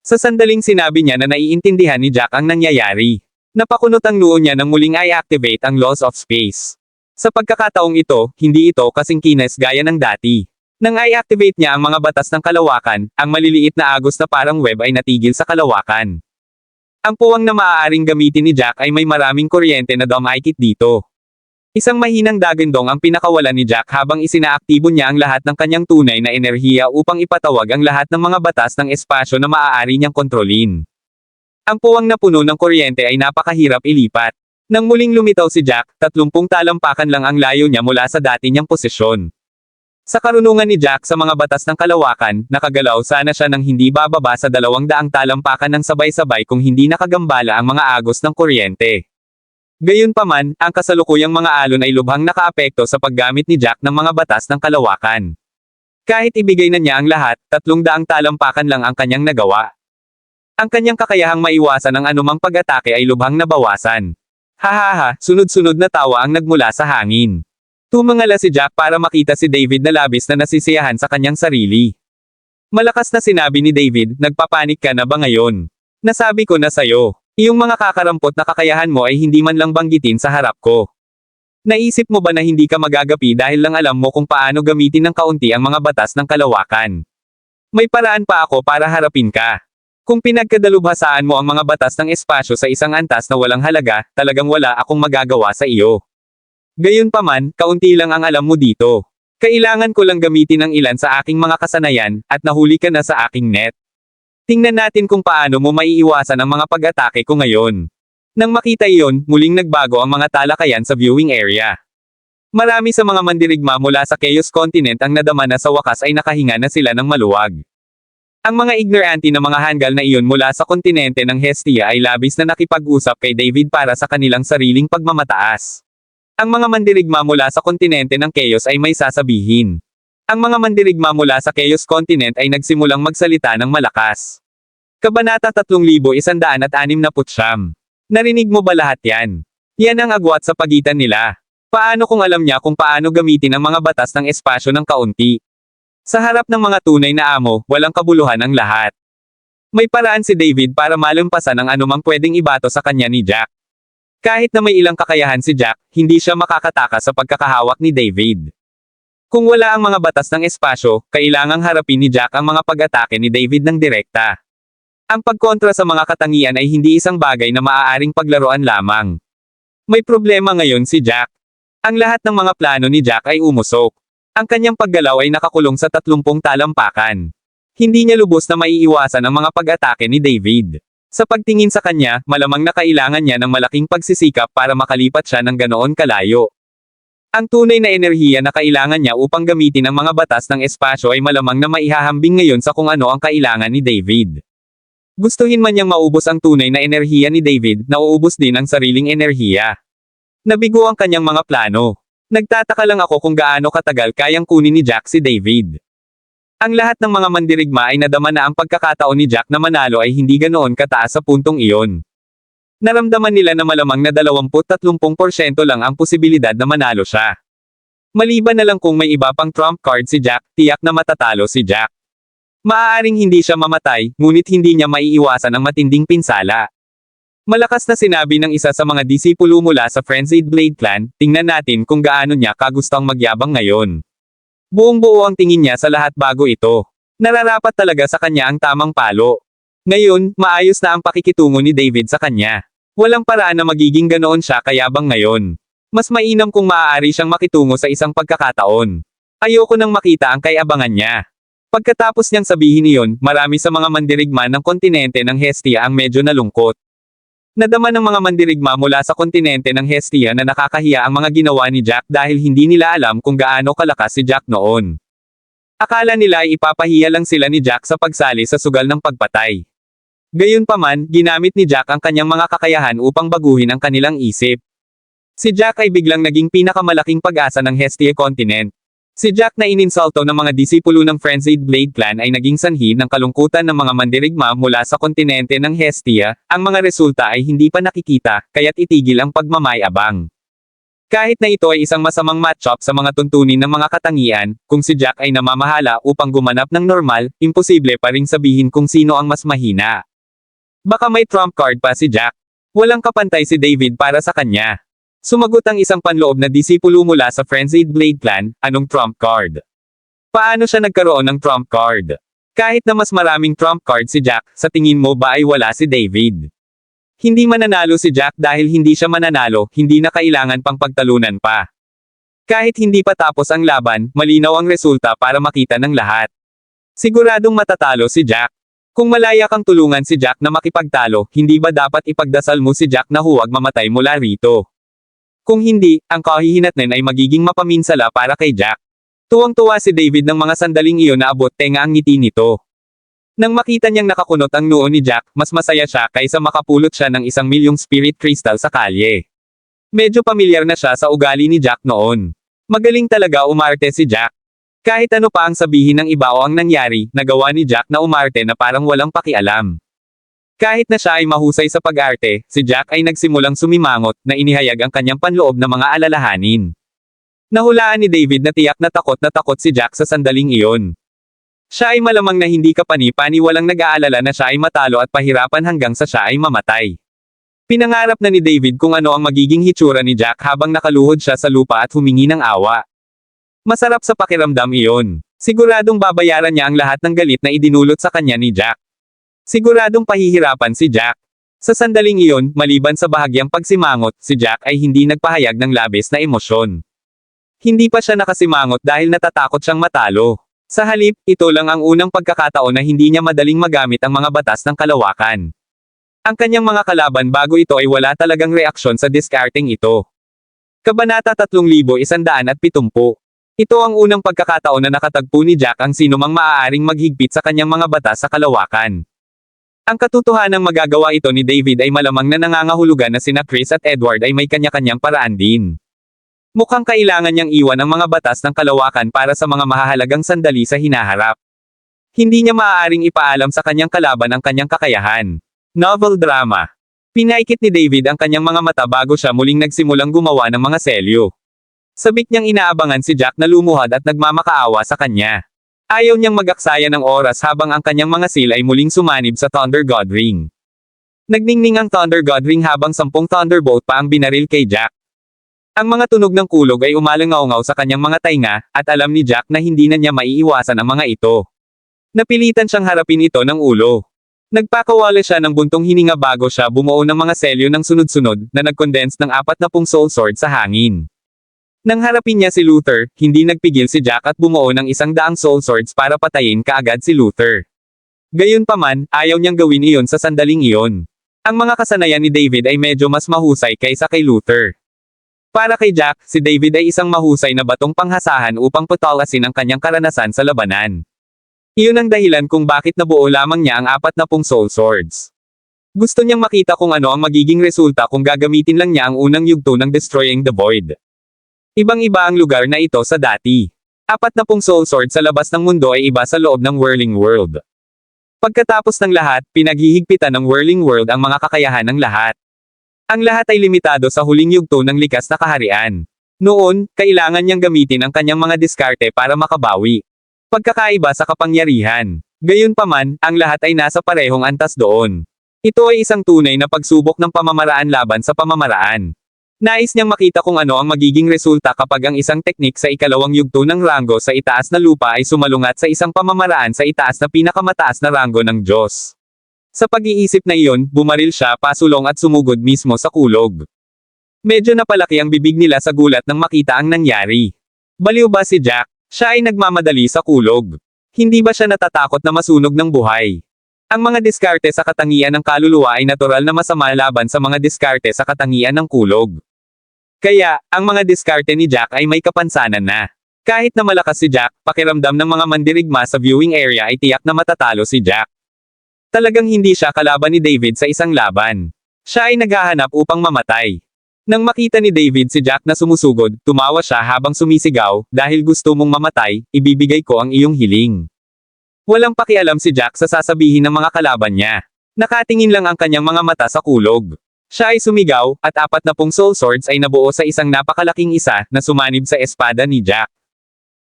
Sa sandaling sinabi niya na naiintindihan ni Jack ang nangyayari. Napakunot ang noo niya nang muling i-activate ang laws of space. Sa pagkakataong ito, hindi ito kasing kines gaya ng dati. Nang i-activate niya ang mga batas ng kalawakan, ang maliliit na agos na parang web ay natigil sa kalawakan. Ang puwang na maaaring gamitin ni Jack ay may maraming kuryente na dumikit dito. Isang mahinang dagandong ang pinakawalan ni Jack habang isinaaktibo niya ang lahat ng kanyang tunay na enerhiya upang ipatawag ang lahat ng mga batas ng espasyo na maaari niyang kontrolin. Ang puwang na puno ng kuryente ay napakahirap ilipat. Nang muling lumitaw si Jack, 30 talampakan lang ang layo niya mula sa dati niyang posisyon. Sa karunungan ni Jack sa mga batas ng kalawakan, nakagalaw sana siya ng hindi bababa sa 200 talampakan ng sabay-sabay kung hindi nakagambala ang mga agos ng kuryente. Gayunpaman, ang kasalukuyang mga alon ay lubhang nakaapekto sa paggamit ni Jack ng mga batas ng kalawakan. Kahit ibigay na niya ang lahat, 300 talampakan lang ang kanyang nagawa. Ang kanyang kakayahang maiwasan ang anumang pag-atake ay lubhang nabawasan. Hahaha, sunod-sunod na tawa ang nagmula sa hangin. Tumangala si Jack para makita si David na labis na nasisiyahan sa kanyang sarili. Malakas na sinabi ni David, nagpapanik ka na ba ngayon? Nasabi ko na sayo, iyong mga kakarampot na kakayahan mo ay hindi man lang banggitin sa harap ko. Naisip mo ba na hindi ka magagapi dahil lang alam mo kung paano gamitin ng kaunti ang mga batas ng kalawakan? May paraan pa ako para harapin ka. Kung pinagkadalubhasaan mo ang mga batas ng espasyo sa isang antas na walang halaga, talagang wala akong magagawa sa iyo. Gayunpaman, kaunti lang ang alam mo dito. Kailangan ko lang gamitin ang ilan sa aking mga kasanayan, at nahuli ka na sa aking net. Tingnan natin kung paano mo maiiwasan ang mga pag-atake ko ngayon. Nang makita iyon, muling nagbago ang mga talakayan sa viewing area. Marami sa mga mandirigma mula sa Chaos Continent ang nadama na sa wakas ay nakahinga na sila ng maluwag. Ang mga ignorante na mga hanggal na iyon mula sa kontinente ng Hestia ay labis na nakipag-usap kay David para sa kanilang sariling pagmamataas. Ang mga mandirigma mula sa kontinente ng Chaos ay may sasabihin. Ang mga mandirigma mula sa Chaos Continent ay nagsimulang magsalita ng malakas. Kabanata 3169. Narinig mo ba lahat yan? Yan ang agwat sa pagitan nila. Paano kung alam niya kung paano gamitin ang mga batas ng espasyo ng kaunti? Sa harap ng mga tunay na amo, walang kabuluhan ang lahat. May paraan si David para malampasan ang anumang pwedeng ibato sa kanya ni Jack. Kahit na may ilang kakayahan si Jack, hindi siya makakataka sa pagkakahawak ni David. Kung wala ang mga batas ng espasyo, kailangang harapin ni Jack ang mga pag-atake ni David ng direkta. Ang pagkontra sa mga katangian ay hindi isang bagay na maaaring paglaruan lamang. May problema ngayon si Jack. Ang lahat ng mga plano ni Jack ay umusok. Ang kanyang paggalaw ay nakakulong sa 30 talampakan. Hindi niya lubos na maiiwasan ang mga pag-atake ni David. Sa pagtingin sa kanya, malamang na kailangan niya ng malaking pagsisikap para makalipat siya ng ganoon kalayo. Ang tunay na enerhiya na kailangan niya upang gamitin ang mga batas ng espasyo ay malamang na maihahambing ngayon sa kung ano ang kailangan ni David. Gustuhin man niyang maubos ang tunay na enerhiya ni David, nauubos din ang sariling enerhiya. Nabigo ang kanyang mga plano. Nagtataka lang ako kung gaano katagal kayang kunin ni Jack si David. Ang lahat ng mga mandirigma ay nadama na ang pagkakataon ni Jack na manalo ay hindi ganoon kataas sa puntong iyon. Naramdaman nila na malamang na 20-30% lang ang posibilidad na manalo siya. Maliban na lang kung may iba pang trump card si Jack, tiyak na matatalo si Jack. Maaaring hindi siya mamatay, ngunit hindi niya maiiwasan ang matinding pinsala. Malakas na sinabi ng isa sa mga disipulo mula sa Frenzied Blade Clan, tingnan natin kung gaano niya kagustong magyabang ngayon. Buong-buo ang tingin niya sa lahat bago ito. Nararapat talaga sa kanya ang tamang palo. Ngayon, maayos na ang pakikitungo ni David sa kanya. Walang paraan na magiging ganoon siya kayabang ngayon. Mas mainam kung maaari siyang makitungo sa isang pagkakataon. Ayoko nang makita ang kayabangan niya. Pagkatapos niyang sabihin iyon, marami sa mga mandirigma ng kontinente ng Hestia ang medyo nalungkot. Nadama ng mga mandirigma mula sa kontinente ng Hestia na nakakahiya ang mga ginawa ni Jack dahil hindi nila alam kung gaano kalakas si Jack noon. Akala nila ay ipapahiya lang sila ni Jack sa pagsali sa sugal ng pagpatay. Gayunpaman, ginamit ni Jack ang kanyang mga kakayahan upang baguhin ang kanilang isip. Si Jack ay biglang naging pinakamalaking pag-asa ng Hestia Continent. Si Jack na ininsulto ng mga disipulo ng Frenzied Blade Clan ay naging sanhi ng kalungkutan ng mga mandirigma mula sa kontinente ng Hestia, ang mga resulta ay hindi pa nakikita, kaya't itigil ang pagmamayabang. Kahit na ito ay isang masamang matchup sa mga tuntunin ng mga katangian, kung si Jack ay namamahala upang gumanap ng normal, imposible pa ring sabihin kung sino ang mas mahina. Baka may trump card pa si Jack. Walang kapantay si David para sa kanya. Sumagot ang isang panloob na disipulo mula sa Frenzied Blade Clan, anong trump card? Paano siya nagkaroon ng trump card? Kahit na mas maraming trump card si Jack, sa tingin mo ba ay wala si David? Hindi mananalo si Jack dahil hindi siya mananalo, hindi na kailangan pang pagtalunan pa. Kahit hindi pa tapos ang laban, malinaw ang resulta para makita ng lahat. Siguradong matatalo si Jack. Kung malaya kang tulungan si Jack na makipagtalo, hindi ba dapat ipagdasal mo si Jack na huwag mamatay mula rito? Kung hindi, ang kahihinatnan ay magiging mapaminsala para kay Jack. Tuwang-tuwa si David ng mga sandaling iyon na abot tenga ang ngiti nito. Nang makita niyang nakakunot ang noo ni Jack, mas masaya siya kaysa makapulot siya ng 1,000,000 spirit crystal sa kalye. Medyo pamilyar na siya sa ugali ni Jack noon. Magaling talaga umarte si Jack. Kahit ano pa ang sabihin ng iba o ang nangyari, nagawa ni Jack na umarte na parang walang pakialam. Kahit na siya ay mahusay sa pag-arte, si Jack ay nagsimulang sumimangot na inihayag ang kanyang panloob na mga alalahanin. Nahulaan ni David na tiyak na takot si Jack sa sandaling iyon. Siya ay malamang na hindi kapani-pani walang nag-aalala na siya ay matalo at pahirapan hanggang sa siya ay mamatay. Pinangarap na ni David kung ano ang magiging hitsura ni Jack habang nakaluhod siya sa lupa at humingi ng awa. Masarap sa pakiramdam iyon. Siguradong babayaran niya ang lahat ng galit na idinulot sa kanya ni Jack. Siguradong pahihirapan si Jack. Sa sandaling iyon, maliban sa bahagyang pagsimangot, si Jack ay hindi nagpahayag ng labis na emosyon. Hindi pa siya nakasimangot dahil natatakot siyang matalo. Sa halip, ito lang ang unang pagkakataon na hindi niya madaling magamit ang mga batas ng kalawakan. Ang kanyang mga kalaban bago ito ay wala talagang reaksyon sa discarding ito. Kabanata 3170. Ito ang unang pagkakataon na nakatagpo ni Jack ang sinumang maaaring maghigpit sa kanyang mga batas sa kalawakan. Ang katotohanang magagawa ito ni David ay malamang na nangangahulugan na sina Chris at Edward ay may kanya-kanyang paraan din. Mukhang kailangan niyang iwan ang mga batas ng kalawakan para sa mga mahahalagang sandali sa hinaharap. Hindi niya maaaring ipaalam sa kanyang kalaban ang kanyang kakayahan. Novel drama. Pinaikit ni David ang kanyang mga mata bago siya muling nagsimulang gumawa ng mga selyo. Sabik niyang inaabangan si Jack na lumuhad at nagmamakaawa sa kanya. Ayaw niyang mag-aksaya ng oras habang ang kanyang mga seal ay muling sumanib sa Thunder God Ring. Nagningning ang Thunder God Ring habang 10 Thunderbolt pa ang binaril kay Jack. Ang mga tunog ng kulog ay umalangaw-ngaw sa kanyang mga tainga, at alam ni Jack na hindi na niya maiiwasan ang mga ito. Napilitan siyang harapin ito ng ulo. Nagpakawala siya ng buntong hininga bago siya bumuo ng mga selyo ng sunod-sunod na nag-condense ng 40 soul sword sa hangin. Nang harapin niya si Luther, hindi nagpigil si Jack at bumuo ng 100 soul swords para patayin kaagad si Luther. Gayunpaman, ayaw niyang gawin iyon sa sandaling iyon. Ang mga kasanayan ni David ay medyo mas mahusay kaysa kay Luther. Para kay Jack, si David ay isang mahusay na batong panghasahan upang patalasin ang kanyang karanasan sa labanan. Iyon ang dahilan kung bakit nabuo lamang niya ang 40 soul swords. Gusto niyang makita kung ano ang magiging resulta kung gagamitin lang niya ang unang yugto ng Destroying the Void. Ibang-iba ang lugar na ito sa dati. 40 soul sword sa labas ng mundo ay iba sa loob ng Whirling World. Pagkatapos ng lahat, pinaghihigpitan ng Whirling World ang mga kakayahan ng lahat. Ang lahat ay limitado sa huling yugto ng likas na kaharian. Noon, kailangan niyang gamitin ang kanyang mga diskarte para makabawi. Pagkakaiba sa kapangyarihan. Gayunpaman, ang lahat ay nasa parehong antas doon. Ito ay isang tunay na pagsubok ng pamamaraan laban sa pamamaraan. Nais niyang makita kung ano ang magiging resulta kapag ang isang teknik sa ikalawang yugto ng ranggo sa itaas na lupa ay sumalungat sa isang pamamaraan sa itaas na pinakamataas na ranggo ng Diyos. Sa pag-iisip na iyon, bumaril siya pasulong at sumugod mismo sa kulog. Medyo napalaki ang bibig nila sa gulat nang makita ang nangyari. Baliw ba si Jack? Siya ay nagmamadali sa kulog. Hindi ba siya natatakot na masunog ng buhay? Ang mga diskarte sa katangian ng kaluluwa ay natural na masama laban sa mga diskarte sa katangian ng kulog. Kaya, ang mga diskarte ni Jack ay may kapansanan na. Kahit na malakas si Jack, pakiramdam ng mga mandirigma sa viewing area ay tiyak na matatalo si Jack. Talagang hindi siya kalaban ni David sa isang laban. Siya ay naghahanap upang mamatay. Nang makita ni David si Jack na sumusugod, tumawa siya habang sumisigaw, dahil gusto mong mamatay, ibibigay ko ang iyong hiling. Walang pakialam si Jack sa sasabihin ng mga kalaban niya. Nakatingin lang ang kanyang mga mata sa kulog. Siya ay sumigaw, at 40 soul swords ay nabuo sa isang napakalaking isa na sumanib sa espada ni Jack.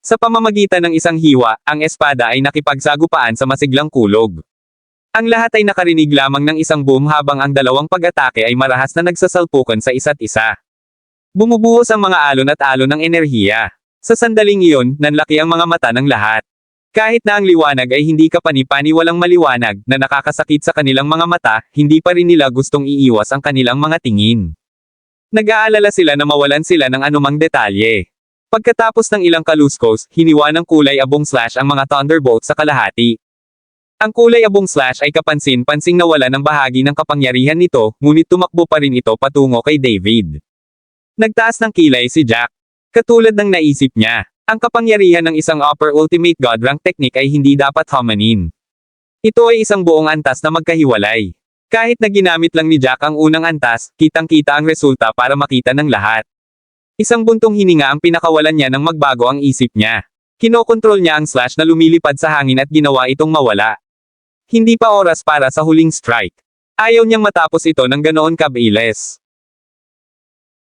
Sa pamamagitan ng isang hiwa, ang espada ay nakipagsagupaan sa masiglang kulog. Ang lahat ay nakarinig lamang ng isang boom habang ang dalawang pag-atake ay marahas na nagsasalpukan sa isa't isa. Bumubuhos ang mga alon at alon ng enerhiya. Sa sandaling iyon, nanlaki ang mga mata ng lahat. Kahit na ang liwanag ay hindi kapani-pani walang maliwanag na nakakasakit sa kanilang mga mata, hindi pa rin nila gustong iiwas ang kanilang mga tingin. Nag-aalala sila na mawalan sila ng anumang detalye. Pagkatapos ng ilang kaluskos, hiniwa ng kulay abong slash ang mga thunderbolt sa kalahati. Ang kulay abong slash ay kapansin-pansing nawala ng bahagi ng kapangyarihan nito, ngunit tumakbo pa rin ito patungo kay David. Nagtaas ng kilay si Jack. Katulad ng naisip niya. Ang kapangyarihan ng isang upper ultimate god rank technique ay hindi dapat hamanin. Ito ay isang buong antas na magkahiwalay. Kahit na ginamit lang ni Jack ang unang antas, kitang-kita ang resulta para makita ng lahat. Isang buntong hininga ang pinakawalan niya nang magbago ang isip niya. Kinokontrol niya ang slash na lumilipad sa hangin at ginawa itong mawala. Hindi pa oras para sa huling strike. Ayaw niyang matapos ito ng ganoon kabilis.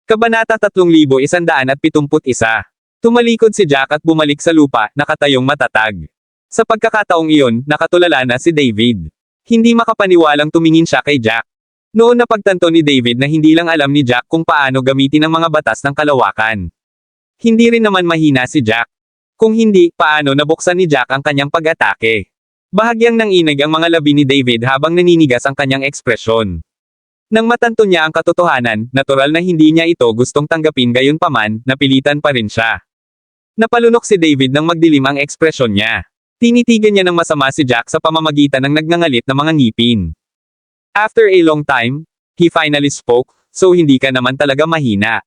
Kabanata 3171. Tumalikod si Jack at bumalik sa lupa, nakatayong matatag. Sa pagkakataong iyon, nakatulala na si David. Hindi makapaniwalang tumingin siya kay Jack. Noon napagtanto ni David na hindi lang alam ni Jack kung paano gamitin ang mga batas ng kalawakan. Hindi rin naman mahina si Jack. Kung hindi, paano nabuksan ni Jack ang kanyang pag-atake? Bahagyang nanginig ang mga labi ni David habang naninigas ang kanyang ekspresyon. Nang matanto niya ang katotohanan, natural na hindi niya ito gustong tanggapin gayunpaman, napilitan pa rin siya. Napalunok si David nang magdilim ang ekspresyon niya. Tinitigan niya ng masama si Jack sa pamamagitan ng nagngangalit na mga ngipin. After a long time, he finally spoke, so hindi ka naman talaga mahina.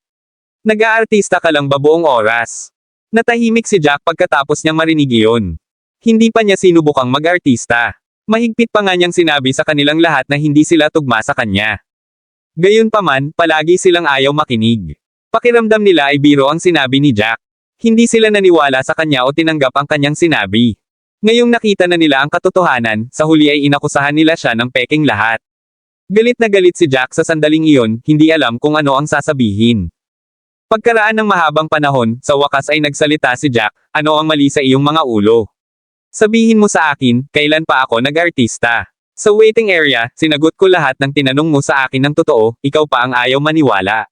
Nag-aartista ka lang ba buong oras? Natahimik si Jack pagkatapos niyang marinig iyon. Hindi pa niya sinubukang mag-artista. Mahigpit pa nga niyang sinabi sa kanilang lahat na hindi sila tugma sa kanya. Gayunpaman, palagi silang ayaw makinig. Pakiramdam nila ay biro ang sinabi ni Jack. Hindi sila naniwala sa kanya o tinanggap ang kanyang sinabi. Ngayong nakita na nila ang katotohanan, sa huli ay inakusahan nila siya ng peking lahat. Galit na galit si Jack sa sandaling iyon, hindi alam kung ano ang sasabihin. Pagkaraan ng mahabang panahon, sa wakas ay nagsalita si Jack, ano ang mali sa iyong mga ulo? Sabihin mo sa akin, kailan pa ako nag-artista? Sa waiting area, sinagot ko lahat ng tinanong mo sa akin ng totoo, ikaw pa ang ayaw maniwala.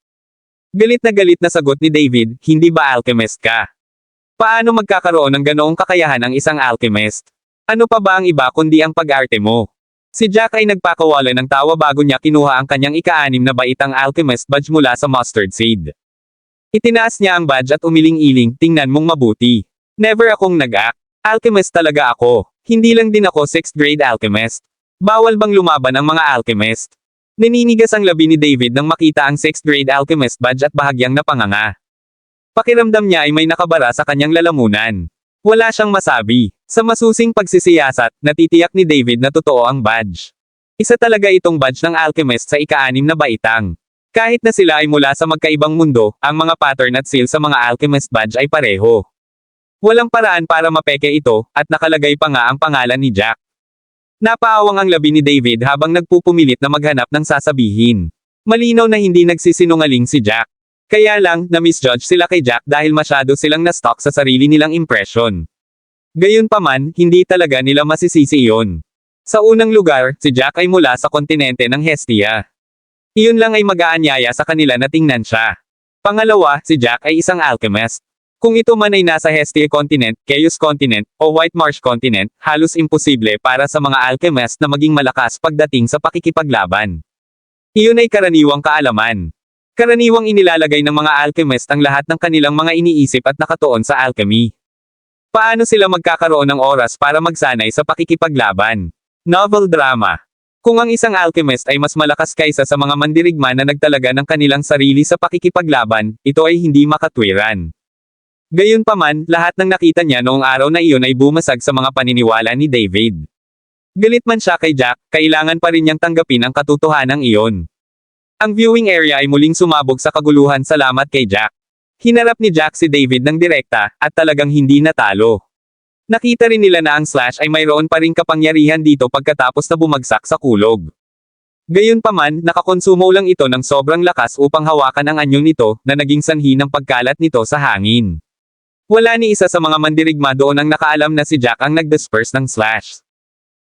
Galit na sagot ni David, hindi ba alchemist ka? Paano magkakaroon ng ganoong kakayahan ang isang alchemist? Ano pa ba ang iba kundi ang pag-arte mo? Si Jack ay nagpakawala ng tawa bago niya kinuha ang kanyang ika-6 na baitang alchemist badge mula sa mustard seed. Itinaas niya ang badge at umiling-iling, tingnan mong mabuti. Never akong nag-act. Alchemist talaga ako. Hindi lang din ako 6th grade alchemist. Bawal bang lumaban ang mga alchemist? Naninigas ang labi ni David nang makita ang 6th grade alchemist badge at bahagyang napanganga. Pakiramdam niya ay may nakabara sa kanyang lalamunan. Wala siyang masabi. Sa masusing pagsisiyasat, natitiyak ni David na totoo ang badge. Isa talaga itong badge ng alchemist sa ika-6 na baitang. Kahit na sila ay mula sa magkaibang mundo, ang mga pattern at seal sa mga alchemist badge ay pareho. Walang paraan para mapeke ito, at nakalagay pa nga ang pangalan ni Jack. Napaawang ang labi ni David habang nagpupumilit na maghanap ng sasabihin. Malinaw na hindi nagsisinungaling si Jack. Kaya lang, na-misjudge sila kay Jack dahil masyado silang na-stuck sa sarili nilang impression. Gayunpaman, hindi talaga nila masisisi iyon. Sa unang lugar, si Jack ay mula sa kontinente ng Hestia. Iyon lang ay mag-aanyaya sa kanila na tingnan siya. Pangalawa, si Jack ay isang alchemist. Kung ito man ay nasa Hestia Continent, Chaos Continent, o White Marsh Continent, halos imposible para sa mga alchemist na maging malakas pagdating sa pakikipaglaban. Iyon ay karaniwang kaalaman. Karaniwang inilalagay ng mga alchemist ang lahat ng kanilang mga iniisip at nakatuon sa alchemy. Paano sila magkakaroon ng oras para magsanay sa pakikipaglaban? Novel drama. Kung ang isang alchemist ay mas malakas kaysa sa mga mandirigma na nagtalaga ng kanilang sarili sa pakikipaglaban, ito ay hindi makatwiran. Gayunpaman, lahat ng nakita niya noong araw na iyon ay bumasag sa mga paniniwala ni David. Galit man siya kay Jack, kailangan pa rin niyang tanggapin ang katotohanan iyon. Ang viewing area ay muling sumabog sa kaguluhan salamat kay Jack. Hinarap ni Jack si David ng direkta, at talagang hindi natalo. Nakita rin nila na ang Slash ay mayroon pa ring kapangyarihan dito pagkatapos na bumagsak sa kulog. Gayunpaman, nakakonsumo lang ito ng sobrang lakas upang hawakan ang anyo nito, na naging sanhi ng pagkalat nito sa hangin. Wala ni isa sa mga mandirigma doon ang nakaalam na si Jack ang nag-disperse ng Slash.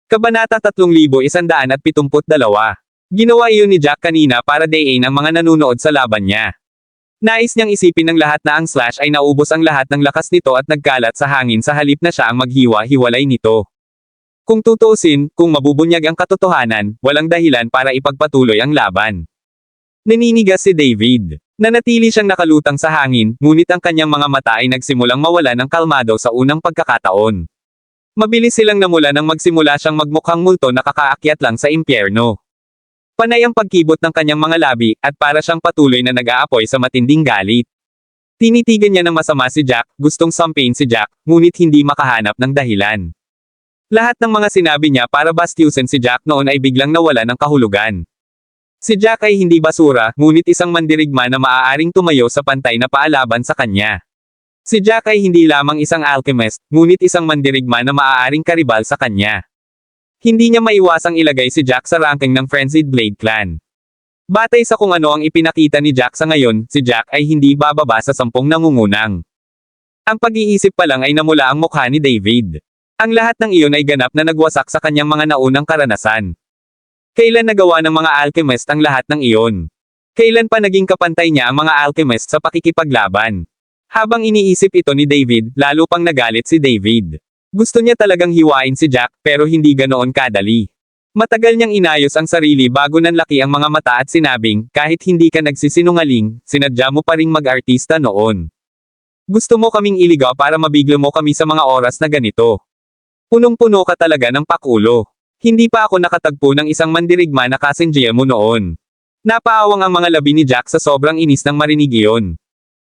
Kabanata 3172. Ginawa iyon ni Jack kanina para dayain ang mga nanunood sa laban niya. Nais niyang isipin ng lahat na ang Slash ay naubos ang lahat ng lakas nito at nagkalat sa hangin sa halip na siya ang maghiwa-hiwalay nito. Kung tutuusin, kung mabubunyag ang katotohanan, walang dahilan para ipagpatuloy ang laban. Naninigas si David. Nanatili siyang nakalutang sa hangin, ngunit ang kanyang mga mata ay nagsimulang mawala ng kalmado sa unang pagkakataon. Mabilis silang namula nang magsimula siyang magmukhang multo na kakaakyat lang sa impyerno. Panay ang pagkibot ng kanyang mga labi, at para siyang patuloy na nag-aapoy sa matinding galit. Tinitigan niya ng masama si Jack, gustong sampain si Jack, ngunit hindi makahanap ng dahilan. Lahat ng mga sinabi niya para bastyusin si Jack noon ay biglang nawala ng kahulugan. Si Jack ay hindi basura, ngunit isang mandirigma na maaaring tumayo sa pantay na paalaban sa kanya. Si Jack ay hindi lamang isang alchemist, ngunit isang mandirigma na maaaring karibal sa kanya. Hindi niya maiwasang ilagay si Jack sa ranking ng Frenzied Blade Clan. Batay sa kung ano ang ipinakita ni Jack sa ngayon, si Jack ay hindi bababa sa 10 nangungunang. Ang pag-iisip pa lang ay namula ang mukha ni David. Ang lahat ng iyon ay ganap na nagwasak sa kanyang mga naunang karanasan. Kailan nagawa ng mga alchemist ang lahat ng iyon? Kailan pa naging kapantay niya ang mga alchemist sa pakikipaglaban? Habang iniisip ito ni David, lalo pang nagalit si David. Gusto niya talagang hiwain si Jack, pero hindi ganoon kadali. Matagal niyang inayos ang sarili bago nanlaki ang mga mata at sinabing, kahit hindi ka nagsisinungaling, sinadya mo pa ring mag-artista noon. Gusto mo kaming iligaw para mabiglo mo kami sa mga oras na ganito. Punong-puno ka talaga ng pakulo. Hindi pa ako nakatagpo ng isang mandirigma na kasenjiya mo noon. Napaawang ang mga labi ni Jack sa sobrang inis ng marinig iyon.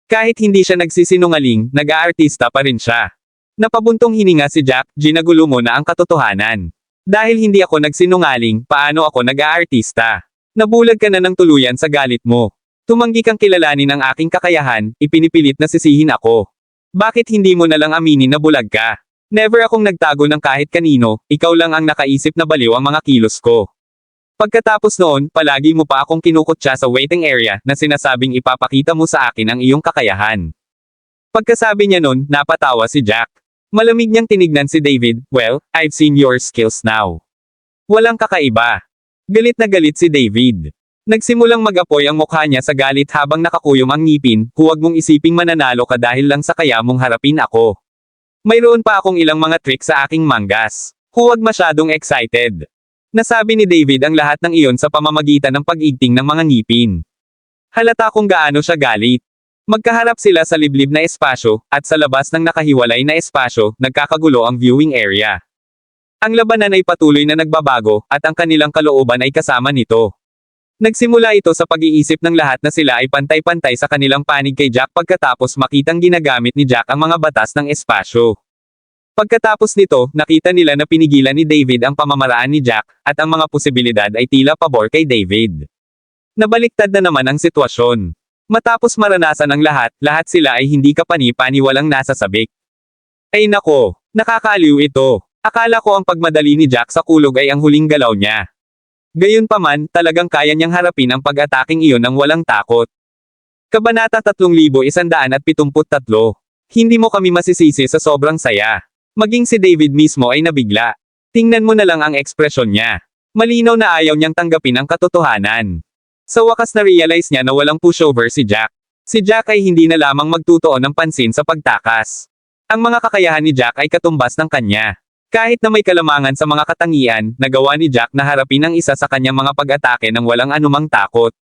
Kahit hindi siya nagsisinungaling, nag-aartista pa rin siya. Napabuntong hininga si Jack, ginagulo mo na ang katotohanan. Dahil hindi ako nagsinungaling, paano ako nag-aartista? Nabulag ka na ng tuluyan sa galit mo. Tumanggi kang kilalanin ang aking kakayahan, ipinipilit na sisihin ako. Bakit hindi mo na lang aminin na bulag ka? Never akong nagtago ng kahit kanino, ikaw lang ang nakaisip na baliw ang mga kilos ko. Pagkatapos noon, palagi mo pa akong kinukutya sa waiting area na sinasabing ipapakita mo sa akin ang iyong kakayahan. Pagkasabi niya noon, napatawa si Jack. Malamig niyang tinignan si David, well, I've seen your skills now. Walang kakaiba. Galit na galit si David. Nagsimulang mag-apoy ang mukha niya sa galit habang nakakuyom ang ngipin, huwag mong isiping mananalo ka dahil lang sa kaya mong harapin ako. Mayroon pa akong ilang mga trick sa aking manggas. Huwag masyadong excited. Nasabi ni David ang lahat ng iyon sa pamamagitan ng pag-igting ng mga ngipin. Halata kung gaano siya galit. Magkaharap sila sa liblib na espasyo, at sa labas ng nakahiwalay na espasyo, nagkakagulo ang viewing area. Ang labanan ay patuloy na nagbabago, at ang kanilang kalooban ay kasama nito. Nagsimula ito sa pag-iisip ng lahat na sila ay pantay-pantay sa kanilang panig kay Jack pagkatapos makitang ginagamit ni Jack ang mga batas ng espasyo. Pagkatapos nito, nakita nila na pinigilan ni David ang pamamaraan ni Jack, at ang mga posibilidad ay tila pabor kay David. Nabaliktad na naman ang sitwasyon. Matapos maranasan ang lahat, lahat sila ay hindi kapani-paniwalang nasa sabik. Ay nako, nakakaaliw ito. Akala ko ang pagmadali ni Jack sa kulog ay ang huling galaw niya. Gayunpaman, talagang kaya niyang harapin ang pag-ataking iyon ng walang takot. Kabanata 3173. Hindi mo kami masisisi sa sobrang saya. Maging si David mismo ay nabigla. Tingnan mo na lang ang ekspresyon niya. Malinaw na ayaw niyang tanggapin ang katotohanan. Sa wakas na-realize niya na walang pushover si Jack. Si Jack ay hindi na lamang magtutuon ng pansin sa pagtakas. Ang mga kakayahan ni Jack ay katumbas ng kanya. Kahit na may kalamangan sa mga katangian, nagawa ni Jack na harapin ang isa sa kanyang mga pag-atake ng walang anumang takot.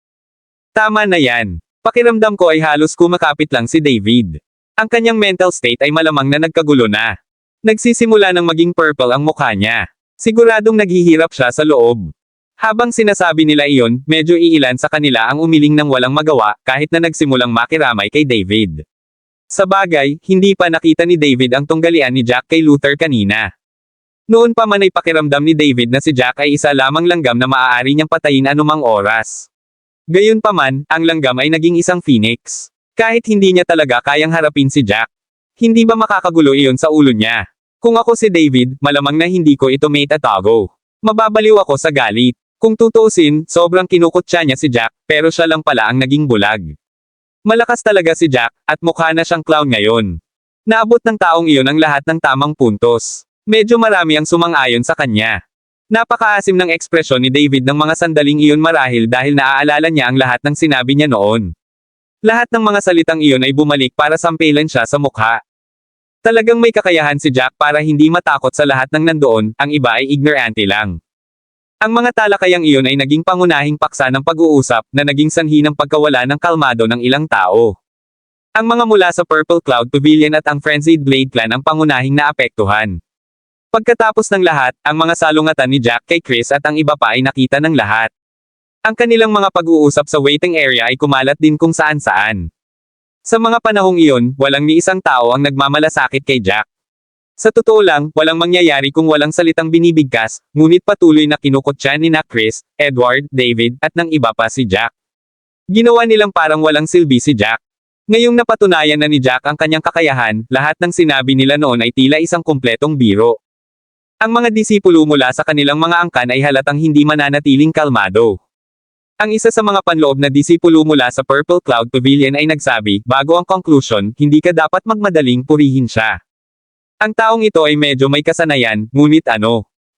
Tama na yan. Pakiramdam ko ay halos kumakapit lang si David. Ang kanyang mental state ay malamang na nagkagulo na. Nagsisimula ng maging purple ang mukha niya. Siguradong naghihirap siya sa loob. Habang sinasabi nila iyon, medyo iilan sa kanila ang umiling ng walang magawa kahit na nagsimulang makiramay kay David. Sa bagay, hindi pa nakita ni David ang tunggalian ni Jack kay Luther kanina. Noon pa man ay pakiramdam ni David na si Jack ay isa lamang langgam na maaari niyang patayin anumang oras. Gayunpaman, ang langgam ay naging isang phoenix. Kahit hindi niya talaga kayang harapin si Jack. Hindi ba makakagulo iyon sa ulo niya? Kung ako si David, malamang na hindi ko ito mate-atago. Mababaliw ako sa galit. Kung tutuusin, sobrang kinukutya niya si Jack, pero siya lang pala ang naging bulag. Malakas talaga si Jack, at mukha na siyang clown ngayon. Naabot ng taong iyon ang lahat ng tamang puntos. Medyo marami ang sumang-ayon sa kanya. Napakaasim ng ekspresyon ni David ng mga sandaling iyon marahil dahil naaalala niya ang lahat ng sinabi niya noon. Lahat ng mga salitang iyon ay bumalik para sampilan siya sa mukha. Talagang may kakayahan si Jack para hindi matakot sa lahat ng nandoon, ang iba ay ignorante lang. Ang mga talakayang iyon ay naging pangunahing paksa ng pag-uusap na naging sanhi ng pagkawala ng kalmado ng ilang tao. Ang mga mula sa Purple Cloud Pavilion at ang Frenzied Blade Clan ang pangunahing naapektuhan. Pagkatapos ng lahat, ang mga salungatan ni Jack kay Chris at ang iba pa ay nakita ng lahat. Ang kanilang mga pag-uusap sa waiting area ay kumalat din kung saan-saan. Sa mga panahong iyon, walang ni isang tao ang nagmamalasakit kay Jack. Sa totoo lang, walang mangyayari kung walang salitang binibigkas, ngunit patuloy na kinukutya ni na Chris, Edward, David, at ng iba pa si Jack. Ginawa nilang parang walang silbi si Jack. Ngayong napatunayan na ni Jack ang kanyang kakayahan, lahat ng sinabi nila noon ay tila isang kumpletong biro. Ang mga disipulo mula sa kanilang mga angkan ay halatang hindi mananatiling kalmado. Ang isa sa mga panloob na disipulo mula sa Purple Cloud Pavilion ay nagsabi, bago ang conclusion, hindi ka dapat magmadaling purihin siya. Ang taong ito ay medyo may kasanayan, ngunit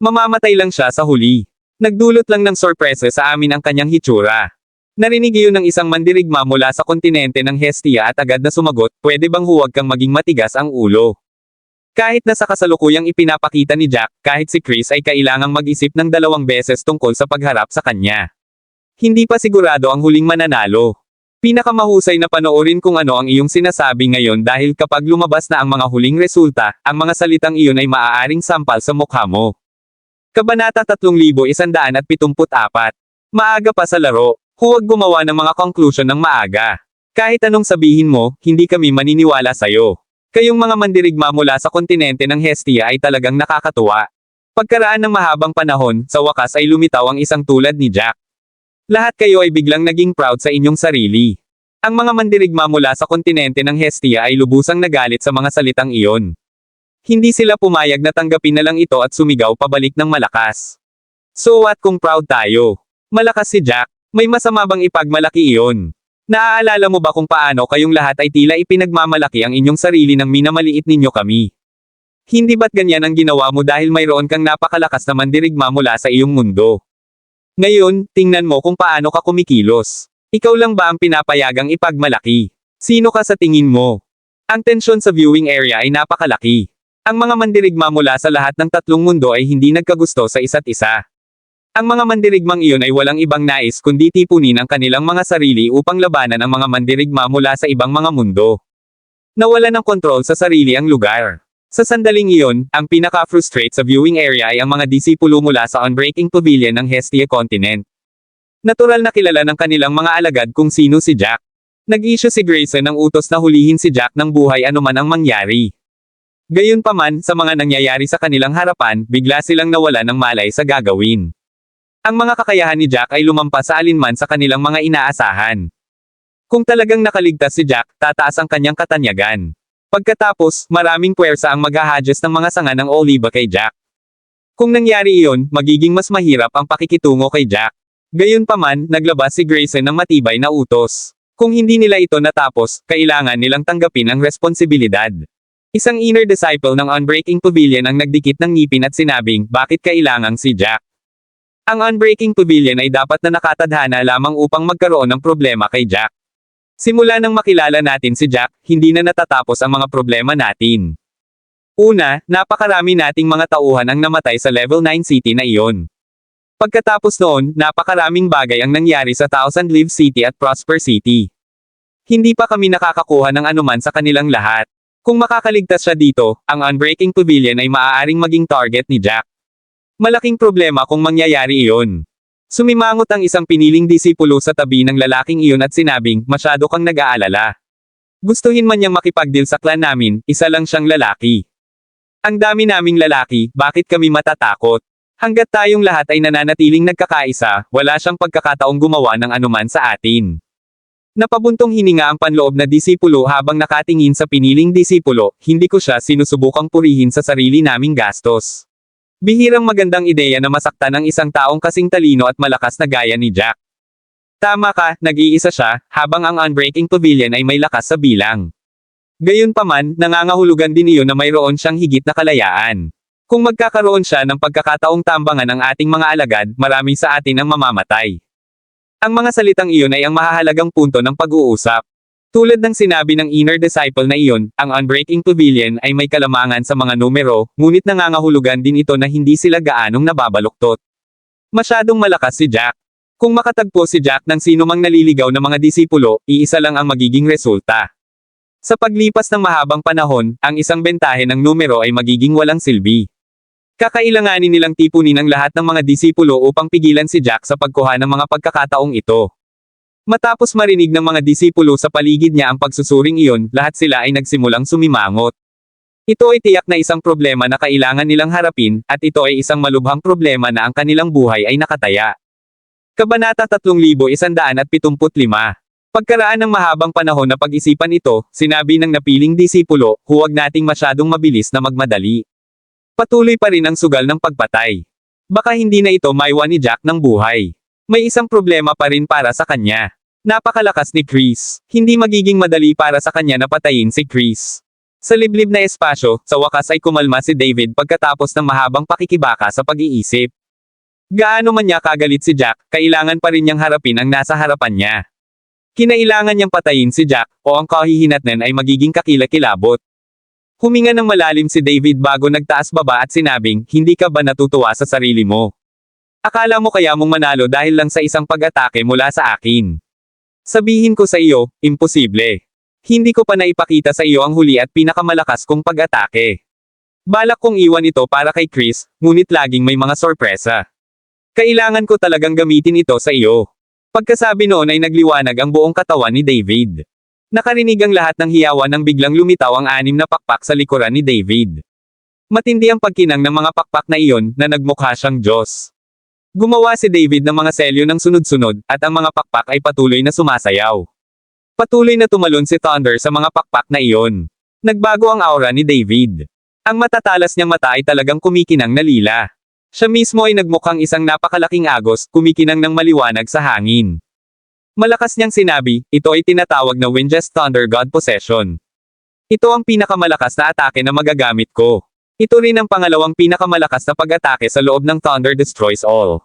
mamamatay lang siya sa huli. Nagdulot lang ng sorpresa sa amin ang kanyang hitsura. Narinig iyon ng isang mandirigma mula sa kontinente ng Hestia at agad na sumagot, pwede bang huwag kang maging matigas ang ulo? Kahit na sa kasalukuyang ipinapakita ni Jack, kahit si Chris ay kailangang mag-isip ng 2 beses tungkol sa pagharap sa kanya. Hindi pa sigurado ang huling mananalo. Pinakamahusay na panoorin kung ano ang iyong sinasabi ngayon dahil kapag lumabas na ang mga huling resulta, ang mga salitang iyon ay maaaring sampal sa mukha mo. Kabanata 3174. Maaga pa sa laro. Huwag gumawa ng mga conclusion ng maaga. Kahit anong sabihin mo, hindi kami maniniwala sa'yo. Kayong mga mandirigma mula sa kontinente ng Hestia ay talagang nakakatuwa. Pagkaraan ng mahabang panahon, sa wakas ay lumitaw ang isang tulad ni Jack. Lahat kayo ay biglang naging proud sa inyong sarili. Ang mga mandirigma mula sa kontinente ng Hestia ay lubusang nagalit sa mga salitang iyon. Hindi sila pumayag na tanggapin na lang ito at sumigaw pabalik ng malakas. So what kung proud tayo? Malakas si Jack, may masama bang ipagmalaki iyon? Naaalala mo ba kung paano kayong lahat ay tila ipinagmamalaki ang inyong sarili nang minamaliit ninyo kami? Hindi ba't ganyan ang ginawa mo dahil mayroon kang napakalakas na mandirigma mula sa iyong mundo? Ngayon, tingnan mo kung paano ka kumikilos. Ikaw lang ba ang pinapayagang ipagmalaki? Sino ka sa tingin mo? Ang tensyon sa viewing area ay napakalaki. Ang mga mandirigma mula sa lahat ng 3 mundo ay hindi nagkagusto sa isa't isa. Ang mga mandirigmang iyon ay walang ibang nais kundi tipunin ang kanilang mga sarili upang labanan ang mga mandirigma mula sa ibang mga mundo. Nawala ng kontrol sa sarili ang lugar. Sa sandaling iyon, ang pinaka-frustrate sa viewing area ay ang mga disipulo mula sa Unbreaking Pavilion ng Hestia Continent. Natural na kilala ng kanilang mga alagad kung sino si Jack. Nag-issue si Grayson ng utos na hulihin si Jack ng buhay anuman ang mangyari. Gayunpaman, sa mga nangyayari sa kanilang harapan, bigla silang nawala ng malay sa gagawin. Ang mga kakayahan ni Jack ay lumampas sa alinman sa kanilang mga inaasahan. Kung talagang nakaligtas si Jack, tataas ang kanyang katanyagan. Pagkatapos, maraming puwersa ang maghahadjust ng mga sanga ng Oliva kay Jack. Kung nangyari iyon, magiging mas mahirap ang pakikitungo kay Jack. Gayunpaman, naglabas si Grayson ng matibay na utos. Kung hindi nila ito natapos, kailangan nilang tanggapin ang responsibilidad. Isang inner disciple ng Unbreaking Pavilion ang nagdikit ng ngipin at sinabing, bakit kailangang si Jack? Ang Unbreaking Pavilion ay dapat na nakatadhana lamang upang magkaroon ng problema kay Jack. Simula nang makilala natin si Jack, hindi na natatapos ang mga problema natin. Una, napakarami nating mga tauhan ang namatay sa Level 9 City na iyon. Pagkatapos noon, napakaraming bagay ang nangyari sa Thousand Leaf City at Prosper City. Hindi pa kami nakakakuha ng anuman sa kanilang lahat. Kung makakaligtas siya dito, ang Unbreaking Pavilion ay maaaring maging target ni Jack. Malaking problema kung mangyayari iyon. Sumimangot ang isang piniling disipulo sa tabi ng lalaking iyon at sinabing, masyado kang nag-aalala. Gustuhin man niyang makipagdeal sa clan namin, isa lang siyang lalaki. Ang dami naming lalaki, bakit kami matatakot? Hanggat tayong lahat ay nananatiling nagkakaisa, wala siyang pagkakataong gumawa ng anuman sa atin. Napabuntong hininga ang panloob na disipulo habang nakatingin sa piniling disipulo, hindi ko siya sinusubukang purihin sa sarili naming gastos. Bihirang magandang ideya na masaktan ang isang taong kasing talino at malakas na gaya ni Jack. Tama ka, nag-iisa siya, habang ang Unbreaking Pavilion ay may lakas sa bilang. Gayunpaman, nangangahulugan din iyon na mayroon siyang higit na kalayaan. Kung magkakaroon siya ng pagkakataong tambangan ng ating mga alagad, marami sa atin ang mamamatay. Ang mga salitang iyon ay ang mahahalagang punto ng pag-uusap. Tulad ng sinabi ng inner disciple na iyon, ang Unbreaking Pavilion ay may kalamangan sa mga numero, ngunit nangangahulugan din ito na hindi sila gaanong nababaluktot. Masyadong malakas si Jack. Kung makatagpo si Jack ng sino mang naliligaw na mga disipulo, iisa lang ang magiging resulta. Sa paglipas ng mahabang panahon, ang isang bentahe ng numero ay magiging walang silbi. Kakailanganin nilang tipunin ang lahat ng mga disipulo upang pigilan si Jack sa pagkuha ng mga pagkakataong ito. Matapos marinig ng mga disipulo sa paligid niya ang pagsusuring iyon, lahat sila ay nagsimulang sumimangot. Ito ay tiyak na isang problema na kailangan nilang harapin, at ito ay isang malubhang problema na ang kanilang buhay ay nakataya. Kabanata 3175. Pagkaraan ng mahabang panahon na pag-isipan ito, sinabi ng napiling disipulo, huwag nating masyadong mabilis na magmadali. Patuloy pa rin ang sugal ng pagpatay. Baka hindi na ito maiwan ni Jack ng buhay. May isang problema pa rin para sa kanya. Napakalakas ni Chris. Hindi magiging madali para sa kanya na patayin si Chris. Sa liblib na espasyo, sa wakas ay kumalma si David pagkatapos ng mahabang pakikibaka sa pag-iisip. Gaano man niya kagalit si Jack, kailangan pa rin niyang harapin ang nasa harapan niya. Kinailangan niyang patayin si Jack, o ang kahihinatnan ay magiging kakilakilabot. Huminga ng malalim si David bago nagtaas baba at sinabing, hindi ka ba natutuwa sa sarili mo? Akala mo kaya mong manalo dahil lang sa isang pag-atake mula sa akin? Sabihin ko sa iyo, imposible. Hindi ko pa naipakita sa iyo ang huli at pinakamalakas kong pag-atake. Balak kong iwan ito para kay Chris, ngunit laging may mga sorpresa. Kailangan ko talagang gamitin ito sa iyo. Pagkasabi noon ay nagliwanag ang buong katawan ni David. Nakarinig ang lahat ng hiyawan nang biglang lumitaw ang 6 na pakpak sa likuran ni David. Matindi ang pagkinang ng mga pakpak na iyon, na nagmukha siyang Diyos. Gumawa si David ng mga selyo ng sunod-sunod, at ang mga pakpak ay patuloy na sumasayaw. Patuloy na tumalon si Thunder sa mga pakpak na iyon. Nagbago ang aura ni David. Ang matatalas niyang mata ay talagang kumikinang na lila. Siya mismo ay nagmukhang isang napakalaking agos, kumikinang ng maliwanag sa hangin. Malakas niyang sinabi, ito ay tinatawag na Windjust Thunder God Possession. Ito ang pinakamalakas na atake na magagamit ko. Ito rin ang pangalawang pinakamalakas na pag-atake sa loob ng Thunder Destroys All.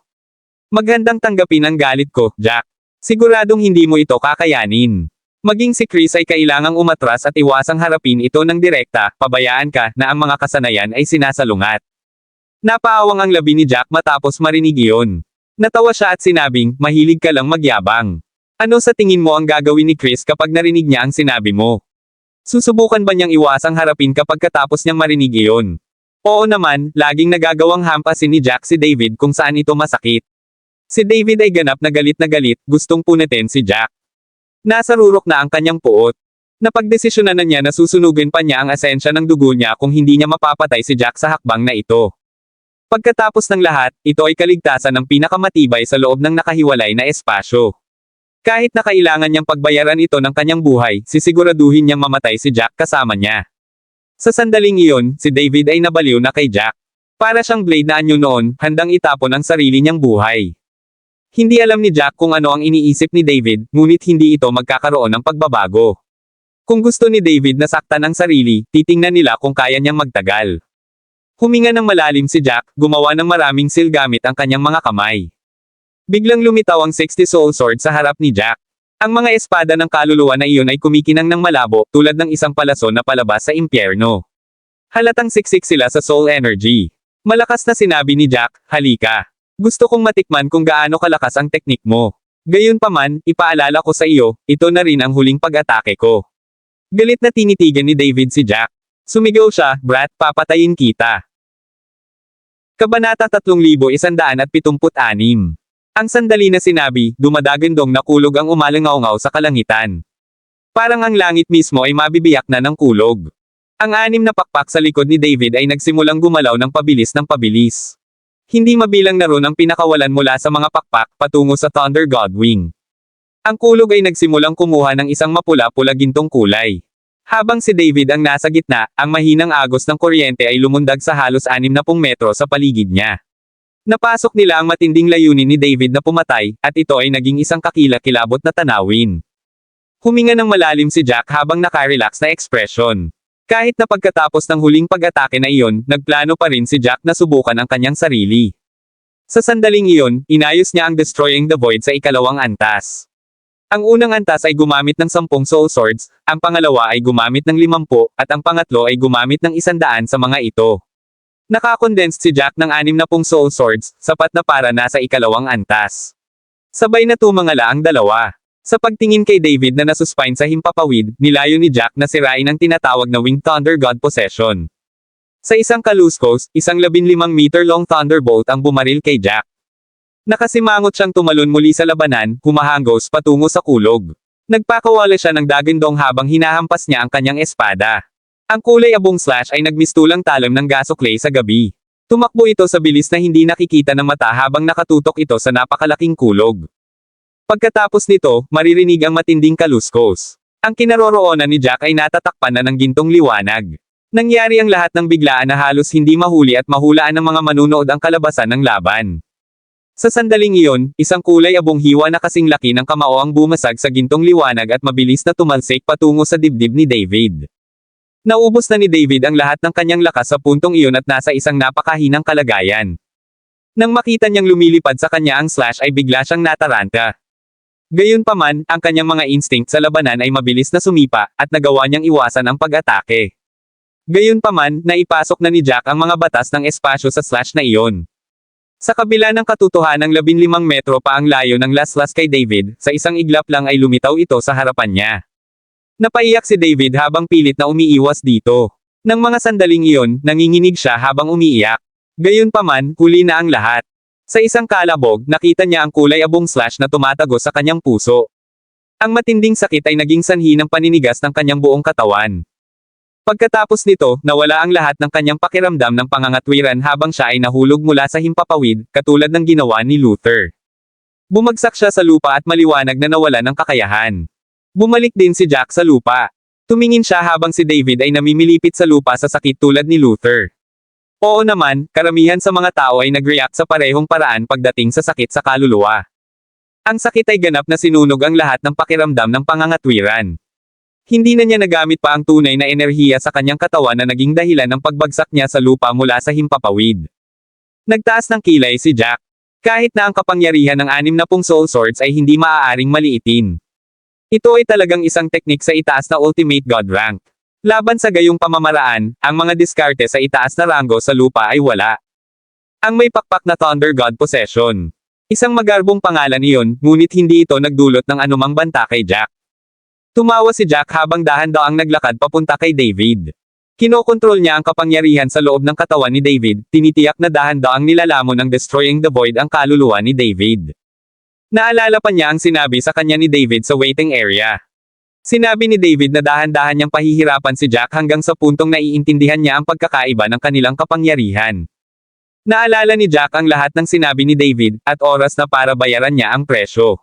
Magandang tanggapin ang galit ko, Jack. Siguradong hindi mo ito kakayanin. Maging si Chris ay kailangang umatras at iwasang harapin ito ng direkta, pabayaan ka, na ang mga kasanayan ay sinasalungat. Napaawang ang labi ni Jack matapos marinig iyon. Natawa siya at sinabing, mahilig ka lang magyabang. Ano sa tingin mo ang gagawin ni Chris kapag narinig niya ang sinabi mo? Susubukan ba niyang iwasang harapin kapag katapos niyang marinig iyon? Oo naman, laging nagagawang hampasin ni Jack si David kung saan ito masakit. Si David ay ganap na galit, gustong punitin si Jack. Nasa rurok na ang kanyang puot. Napagdesisyonan na niya na susunugin pa niya ang asensya ng dugo niya kung hindi niya mapapatay si Jack sa hakbang na ito. Pagkatapos ng lahat, ito ay kaligtasan ng pinakamatibay sa loob ng nakahiwalay na espasyo. Kahit na kailangan niyang pagbayaran ito ng kanyang buhay, sisiguraduhin niyang mamatay si Jack kasama niya. Sa sandaling iyon, si David ay nabaliw na kay Jack. Para siyang blade na anyo noon, handang itapon ang sarili niyang buhay. Hindi alam ni Jack kung ano ang iniisip ni David, ngunit hindi ito magkakaroon ng pagbabago. Kung gusto ni David na saktan ang sarili, titingnan nila kung kaya niyang magtagal. Huminga ng malalim si Jack, gumawa ng maraming seal gamit ang kanyang mga kamay. Biglang lumitaw ang 60 soul sword sa harap ni Jack. Ang mga espada ng kaluluwa na iyon ay kumikinang ng malabo, tulad ng isang palason na palabas sa impyerno. Halatang siksik sila sa soul energy. Malakas na sinabi ni Jack, halika. Gusto kong matikman kung gaano kalakas ang teknik mo. Gayunpaman, ipaalala ko sa iyo, ito na rin ang huling pag-atake ko. Galit na tinitigan ni David si Jack. Sumigaw siya, brat, papatayin kita. Kabanata 3176. Ang sandali na sinabi, dumadagandong nakulog ang umalangaw-ngaw sa kalangitan. Parang ang langit mismo ay mabibiyak na ng kulog. Ang 6 na pakpak sa likod ni David ay nagsimulang gumalaw ng pabilis. Hindi mabilang na ron ang pinakawalan mula sa mga pakpak patungo sa Thunder Godwing. Ang kulog ay nagsimulang kumuha ng isang mapula-pula gintong kulay. Habang si David ang nasa gitna, ang mahinang agos ng kuryente ay lumundag sa halos 60 metro sa paligid niya. Napasok nila ang matinding layunin ni David na pumatay, at ito ay naging isang kakilakilabot na tanawin. Huminga ng malalim si Jack habang nakarelax na ekspresyon. Kahit na pagkatapos ng huling pag-atake na iyon, nagplano pa rin si Jack na subukan ang kanyang sarili. Sa sandaling iyon, inayos niya ang Destroying the Void sa ikalawang antas. Ang unang antas ay gumamit ng 10 soul swords, ang pangalawa ay gumamit ng 50, at ang pangatlo ay gumamit ng 100 sa mga ito. Nakakondensed si Jack ng 60 soul swords, sapat na para nasa ikalawang antas. Sabay na tumangala ang dalawa. Sa pagtingin kay David na nasuspine sa himpapawid, nilayo ni Jack na sirain ang tinatawag na Winged Thunder God Possession. Sa isang kaluskos, isang 15-meter-long thunderbolt ang bumaril kay Jack. Nakasimangot siyang tumalon muli sa labanan, humahanggos patungo sa kulog. Nagpakawala siya ng dagandong habang hinahampas niya ang kanyang espada. Ang kulay abong slash ay nagmistulang talam ng gasoklay sa gabi. Tumakbo ito sa bilis na hindi nakikita ng mata habang nakatutok ito sa napakalaking kulog. Pagkatapos nito, maririnig ang matinding kaluskos. Ang kinaroroonan ni Jack ay natatakpan na ng gintong liwanag. Nangyari ang lahat ng biglaan na halos hindi mahuli at mahulaan ng mga manunood ang kalabasan ng laban. Sa sandaling iyon, isang kulay abong hiwa na kasing laki ng kamao ang bumasag sa gintong liwanag at mabilis na tumalsik patungo sa dibdib ni David. Naubos na ni David ang lahat ng kanyang lakas sa puntong iyon at nasa isang napakahinang kalagayan. Nang makita niyang lumilipad sa kanya ang slash ay bigla siyang nataranta. Gayunpaman, ang kanyang mga instinct sa labanan ay mabilis na sumipa, at nagawa niyang iwasan ang pag-atake. Gayunpaman, naipasok na ni Jack ang mga batas ng espasyo sa slash na iyon. Sa kabila ng katotohanang 15 metro pa ang layo ng laslas kay David, sa isang iglap lang ay lumitaw ito sa harapan niya. Napaiyak si David habang pilit na umiiwas dito. Nang mga sandaling iyon, nanginginig siya habang umiiyak. Gayunpaman, huli na ang lahat. Sa isang kalabog, nakita niya ang kulay abong slash na tumatago sa kanyang puso. Ang matinding sakit ay naging sanhi ng paninigas ng kanyang buong katawan. Pagkatapos nito, nawala ang lahat ng kanyang pakiramdam ng pangangatwiran habang siya ay nahulog mula sa himpapawid, katulad ng ginawa ni Luther. Bumagsak siya sa lupa at maliwanag na nawala ng kakayahan. Bumalik din si Jack sa lupa. Tumingin siya habang si David ay namimilipit sa lupa sa sakit tulad ni Luther. Oo naman, karamihan sa mga tao ay nag-react sa parehong paraan pagdating sa sakit sa kaluluwa. Ang sakit ay ganap na sinunog ang lahat ng pakiramdam ng pangangatwiran. Hindi na niya nagamit pa ang tunay na enerhiya sa kanyang katawan na naging dahilan ng pagbagsak niya sa lupa mula sa himpapawid. Nagtaas ng kilay si Jack. Kahit na ang kapangyarihan ng 60 soul swords ay hindi maaaring maliitin. Ito ay talagang isang teknik sa itaas na Ultimate God rank. Laban sa gayong pamamaraan, ang mga diskarte sa itaas na ranggo sa lupa ay wala. Ang may pakpak na Thunder God Possession. Isang magarbong pangalan iyon, ngunit hindi ito nagdulot ng anumang banta kay Jack. Tumawa si Jack habang dahan-daang naglakad papunta kay David. Kinokontrol niya ang kapangyarihan sa loob ng katawan ni David, tinitiyak na dahan-daang nilalamon ng Destroying the Void ang kaluluwa ni David. Naalala pa niya ang sinabi sa kanya ni David sa waiting area. Sinabi ni David na dahan-dahan niyang pahihirapan si Jack hanggang sa puntong naiintindihan niya ang pagkakaiba ng kanilang kapangyarihan. Naalala ni Jack ang lahat ng sinabi ni David, at oras na para bayaran niya ang presyo.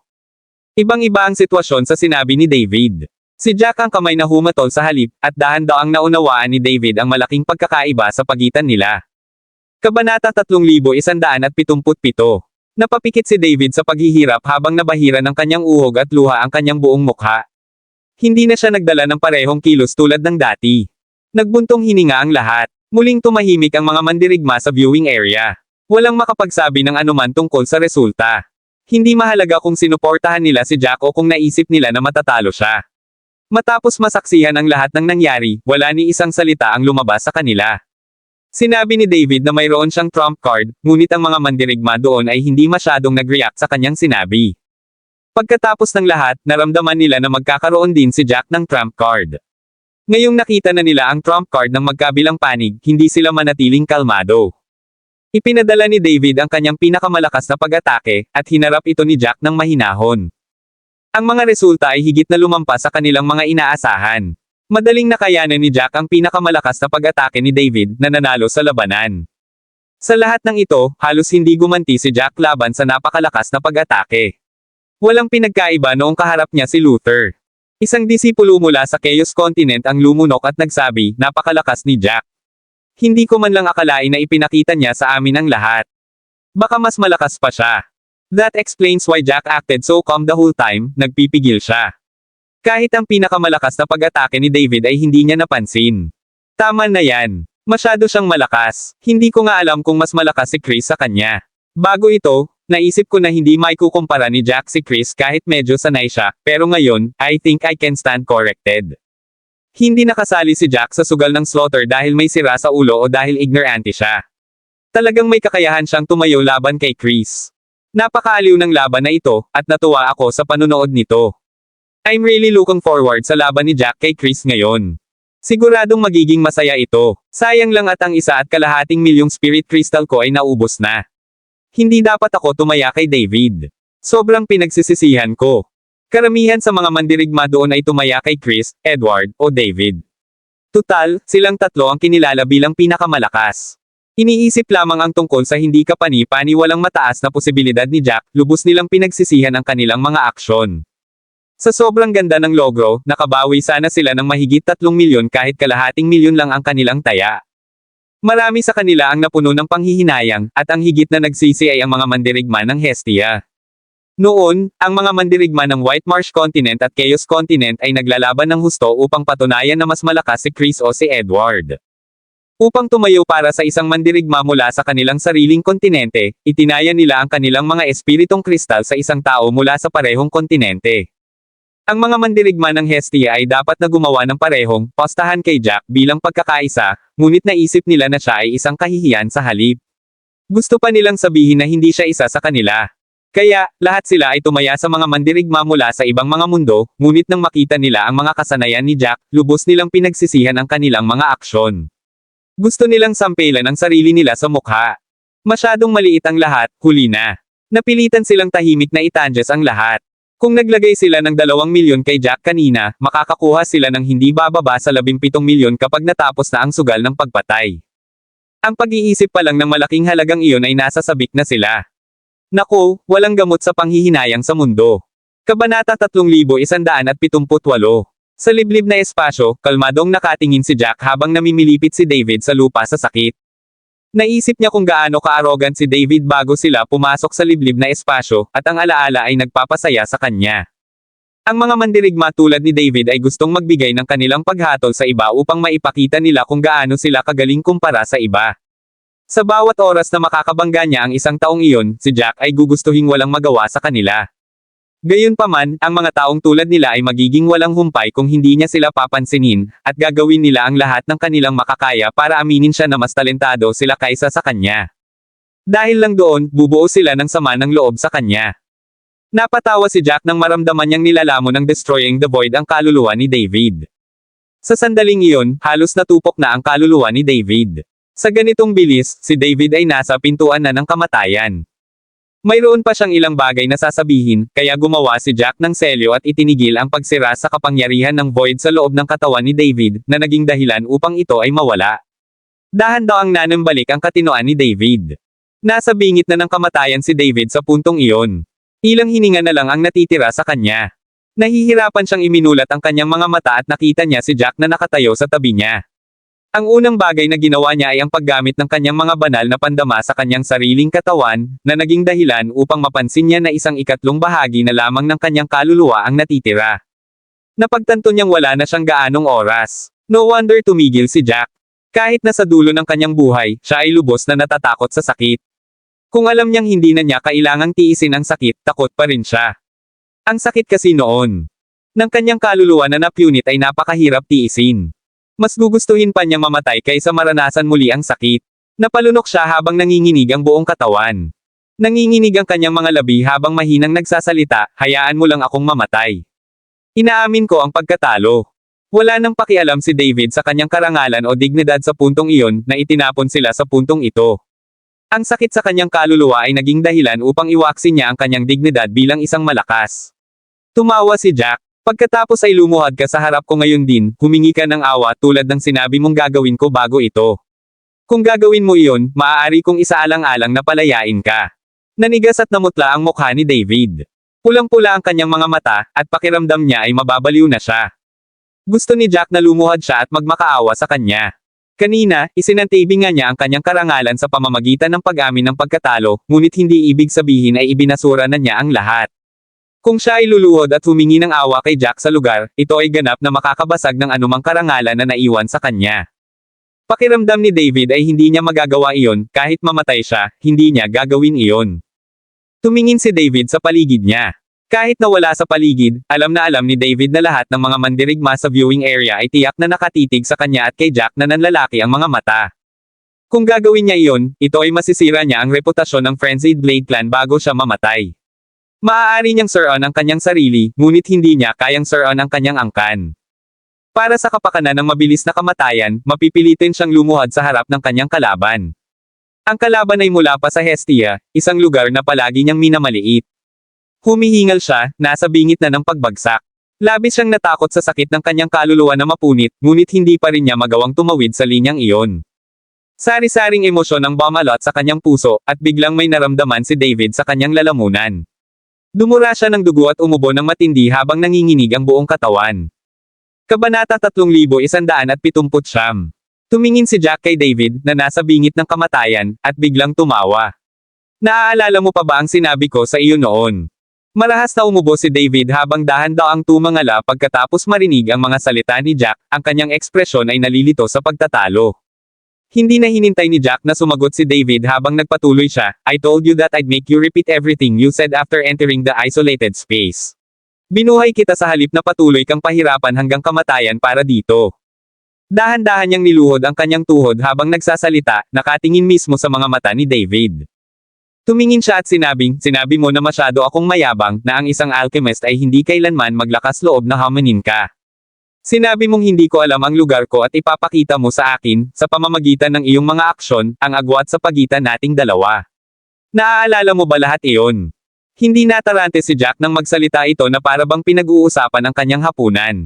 Ibang-iba ang sitwasyon sa sinabi ni David. Si Jack ang kamay na humatol sa halip, at dahan-daang naunawaan ni David ang malaking pagkakaiba sa pagitan nila. Kabanata 3177. Napapikit si David sa paghihirap habang nabahira ng kanyang uhog at luha ang kanyang buong mukha. Hindi na siya nagdala ng parehong kilos tulad ng dati. Nagbuntong hininga ang lahat. Muling tumahimik ang mga mandirigma sa viewing area. Walang makapagsabi ng anuman tungkol sa resulta. Hindi mahalaga kung sinuportahan nila si Jack o kung naisip nila na matatalo siya. Matapos masaksihan ang lahat ng nangyari, wala ni isang salita ang lumabas sa kanila. Sinabi ni David na mayroon siyang trump card, ngunit ang mga mandirigma doon ay hindi masyadong nag-react sa kanyang sinabi. Pagkatapos ng lahat, naramdaman nila na magkakaroon din si Jack ng trump card. Ngayong nakita na nila ang trump card ng magkabilang panig, hindi sila manatiling kalmado. Ipinadala ni David ang kanyang pinakamalakas na pag-atake, at hinarap ito ni Jack ng mahinahon. Ang mga resulta ay higit na lumampas sa kanilang mga inaasahan. Madaling nakayanan ni Jack ang pinakamalakas na pag-atake ni David, na nanalo sa labanan. Sa lahat ng ito, halos hindi gumanti si Jack laban sa napakalakas na pag-atake. Walang pinagkaiba noong kaharap niya si Luther. Isang disipulo mula sa Chaos Continent ang lumunok at nagsabi, napakalakas ni Jack. Hindi ko man lang akalain na ipinakita niya sa amin ang lahat. Baka mas malakas pa siya. That explains why Jack acted so calm the whole time, nagpipigil siya. Kahit ang pinakamalakas na pag-atake ni David ay hindi niya napansin. Tama na yan. Masyado siyang malakas. Hindi ko nga alam kung mas malakas si Chris sa kanya. Bago ito, naisip ko na hindi maikukumpara ni Jack si Chris kahit medyo sanay siya, pero ngayon, I think I can stand corrected. Hindi nakasali si Jack sa sugal ng slaughter dahil may sira sa ulo o dahil ignorante siya. Talagang may kakayahan siyang tumayo laban kay Chris. Napakaaliw ng laban na ito, at natuwa ako sa panunood nito. I'm really looking forward sa laban ni Jack kay Chris ngayon. Siguradong magiging masaya ito. Sayang lang at ang 1.5 milyong spirit crystal ko ay naubos na. Hindi dapat ako tumaya kay David. Sobrang pinagsisisihan ko. Karamihan sa mga mandirigma doon ay tumaya kay Chris, Edward, o David. Tutal, silang tatlo ang kinilala bilang pinakamalakas. Iniisip lamang ang tungkol sa hindi kapani-paniwalang mataas na posibilidad ni Jack, lubos nilang pinagsisihan ang kanilang mga aksyon. Sa sobrang ganda ng logo, nakabawi sana sila ng mahigit 3 milyon kahit kalahating milyon lang ang kanilang taya. Marami sa kanila ang napuno ng panghihinayang, at ang higit na nagsisi ay ang mga mandirigma ng Hestia. Noon, ang mga mandirigma ng White Marsh Continent at Chaos Continent ay naglalaban ng husto upang patunayan na mas malakas si Chris o si Edward. Upang tumayo para sa isang mandirigma mula sa kanilang sariling kontinente, itinaya nila ang kanilang mga espiritong kristal sa isang tao mula sa parehong kontinente. Ang mga mandirigma ng Hestia ay dapat na gumawa ng parehong postahan kay Jack bilang pagkakaisa, ngunit naisip nila na siya ay isang kahihiyan sa halip. Gusto pa nilang sabihin na hindi siya isa sa kanila. Kaya, lahat sila ay tumaya sa mga mandirigma mula sa ibang mga mundo, ngunit nang makita nila ang mga kasanayan ni Jack, lubos nilang pinagsisihan ang kanilang mga aksyon. Gusto nilang sampelan ang sarili nila sa mukha. Masyadong maliit ang lahat, huli na. Napilitan silang tahimik na itanges ang lahat. Kung naglagay sila ng 2 milyon kay Jack kanina, makakakuha sila ng hindi bababa sa 17 milyon kapag natapos na ang sugal ng pagpatay. Ang pag-iisip pa lang ng malaking halagang iyon ay nasa sabik na sila. Naku, walang gamot sa panghihinayang sa mundo. Kabanata 3178. Sa liblib na espasyo, kalmadong nakatingin si Jack habang namimilipit si David sa lupa sa sakit. Naisip niya kung gaano ka-arrogant si David bago sila pumasok sa liblib na espasyo, at ang alaala ay nagpapasaya sa kanya. Ang mga mandirigma tulad ni David ay gustong magbigay ng kanilang paghatol sa iba upang maipakita nila kung gaano sila kagaling kumpara sa iba. Sa bawat oras na makakabangga niya ang isang taong iyon, si Jack ay gugustuhing walang magawa sa kanila. Gayunpaman, ang mga taong tulad nila ay magiging walang humpay kung hindi niya sila papansinin, at gagawin nila ang lahat ng kanilang makakaya para aminin siya na mas talentado sila kaysa sa kanya. Dahil lang doon, bubuo sila ng sama ng loob sa kanya. Napatawa si Jack nang maramdaman niyang nilalamon ng Destroying the Void ang kaluluwa ni David. Sa sandaling iyon, halos natupok na ang kaluluwa ni David. Sa ganitong bilis, si David ay nasa pintuan na ng kamatayan. Mayroon pa siyang ilang bagay na sasabihin, kaya gumawa si Jack ng selyo at itinigil ang pagsira sa kapangyarihan ng void sa loob ng katawan ni David, na naging dahilan upang ito ay mawala. Dahan-daang nanambalik ang katinoan ni David. Nasa bingit na ng kamatayan si David sa puntong iyon. Ilang hininga na lang ang natitira sa kanya. Nahihirapan siyang iminulat ang kanyang mga mata at nakita niya si Jack na nakatayo sa tabi niya. Ang unang bagay na ginawa niya ay ang paggamit ng kanyang mga banal na pandama sa kanyang sariling katawan, na naging dahilan upang mapansin niya na isang ikatlong bahagi na lamang ng kanyang kaluluwa ang natitira. Napagtanto niyang wala na siyang gaanong oras. No wonder tumigil si Jack. Kahit na sa dulo ng kanyang buhay, siya ay lubos na natatakot sa sakit. Kung alam niyang hindi na niya kailangang tiisin ang sakit, takot pa rin siya. Ang sakit kasi noon ng kanyang kaluluwa na napunit ay napakahirap tiisin. Mas gugustuhin pa niya mamatay kaysa maranasan muli ang sakit. Napalunok siya habang nanginginig ang buong katawan. Nanginginig ang kanyang mga labi habang mahinang nagsasalita, hayaan mo lang akong mamatay. Inaamin ko ang pagkatalo. Wala nang pakialam si David sa kanyang karangalan o dignidad sa puntong iyon, na itinapon sila sa puntong ito. Ang sakit sa kanyang kaluluwa ay naging dahilan upang iwaksin niya ang kanyang dignidad bilang isang malakas. Tumawa si Jack. Pagkatapos ay lumuhad ka sa harap ko ngayon din, humingi ka ng awa tulad ng sinabi mong gagawin ko bago ito. Kung gagawin mo iyon, maaari kong isaalang-alang na palayain ka. Nanigas at namutla ang mukha ni David. Pulang-pula ang kanyang mga mata, at pakiramdam niya ay mababaliw na siya. Gusto ni Jack na lumuhad siya at magmakaawa sa kanya. Kanina, isinantabi nga niya ang kanyang karangalan sa pamamagitan ng pag-amin ng pagkatalo, ngunit hindi ibig sabihin ay ibinasura na niya ang lahat. Kung siya ay luluhod at humingi ng awa kay Jack sa lugar, ito ay ganap na makakabasag ng anumang karangalan na naiwan sa kanya. Pakiramdam ni David ay hindi niya magagawa iyon, kahit mamatay siya, hindi niya gagawin iyon. Tumingin si David sa paligid niya. Kahit na wala sa paligid, alam ni David na lahat ng mga mandirigma sa viewing area ay tiyak na nakatitig sa kanya at kay Jack na nanlalaki ang mga mata. Kung gagawin niya iyon, ito ay masisira niya ang reputasyon ng Frenzied Blade Clan bago siya mamatay. Maaari niyang suron ang kanyang sarili, ngunit hindi niya kayang suron ang kanyang angkan. Para sa kapakanan ng mabilis na kamatayan, mapipilitin siyang lumuhad sa harap ng kanyang kalaban. Ang kalaban ay mula pa sa Hestia, isang lugar na palagi niyang minamaliit. Humihingal siya, nasa bingit na ng pagbagsak. Labis siyang natakot sa sakit ng kanyang kaluluwa na mapunit, ngunit hindi pa rin niya magawang tumawid sa linyang iyon. Sari-saring emosyon ang bumalot sa kanyang puso, at biglang may naramdaman si David sa kanyang lalamunan. Dumura siya ng dugo at umubo ng matindi habang nanginginig ang buong katawan. Kabanata 3179. Tumingin si Jack kay David, na nasa bingit ng kamatayan, at biglang tumawa. Naaalala mo pa ba ang sinabi ko sa iyo noon? Marahas na umubo si David habang dahan-daang tumangala pagkatapos marinig ang mga salita ni Jack, ang kanyang ekspresyon ay nalilito sa pagtatalo. Hindi na hinintay ni Jack na sumagot si David habang nagpatuloy siya, I told you that I'd make you repeat everything you said after entering the isolated space. Binuhay kita sa halip na patuloy kang pahirapan hanggang kamatayan para dito. Dahan-dahan niyang niluhod ang kanyang tuhod habang nagsasalita, nakatingin mismo sa mga mata ni David. Tumingin siya at sinabi mo na masyado akong mayabang, na ang isang alchemist ay hindi kailanman maglakas loob na hamanin ka. Sinabi mong hindi ko alam ang lugar ko at ipapakita mo sa akin, sa pamamagitan ng iyong mga aksyon, ang agwat sa pagitan nating dalawa. Naaalala mo ba lahat iyon? Hindi natarante si Jack nang magsalita ito na para bang pinag-uusapan ang kanyang hapunan.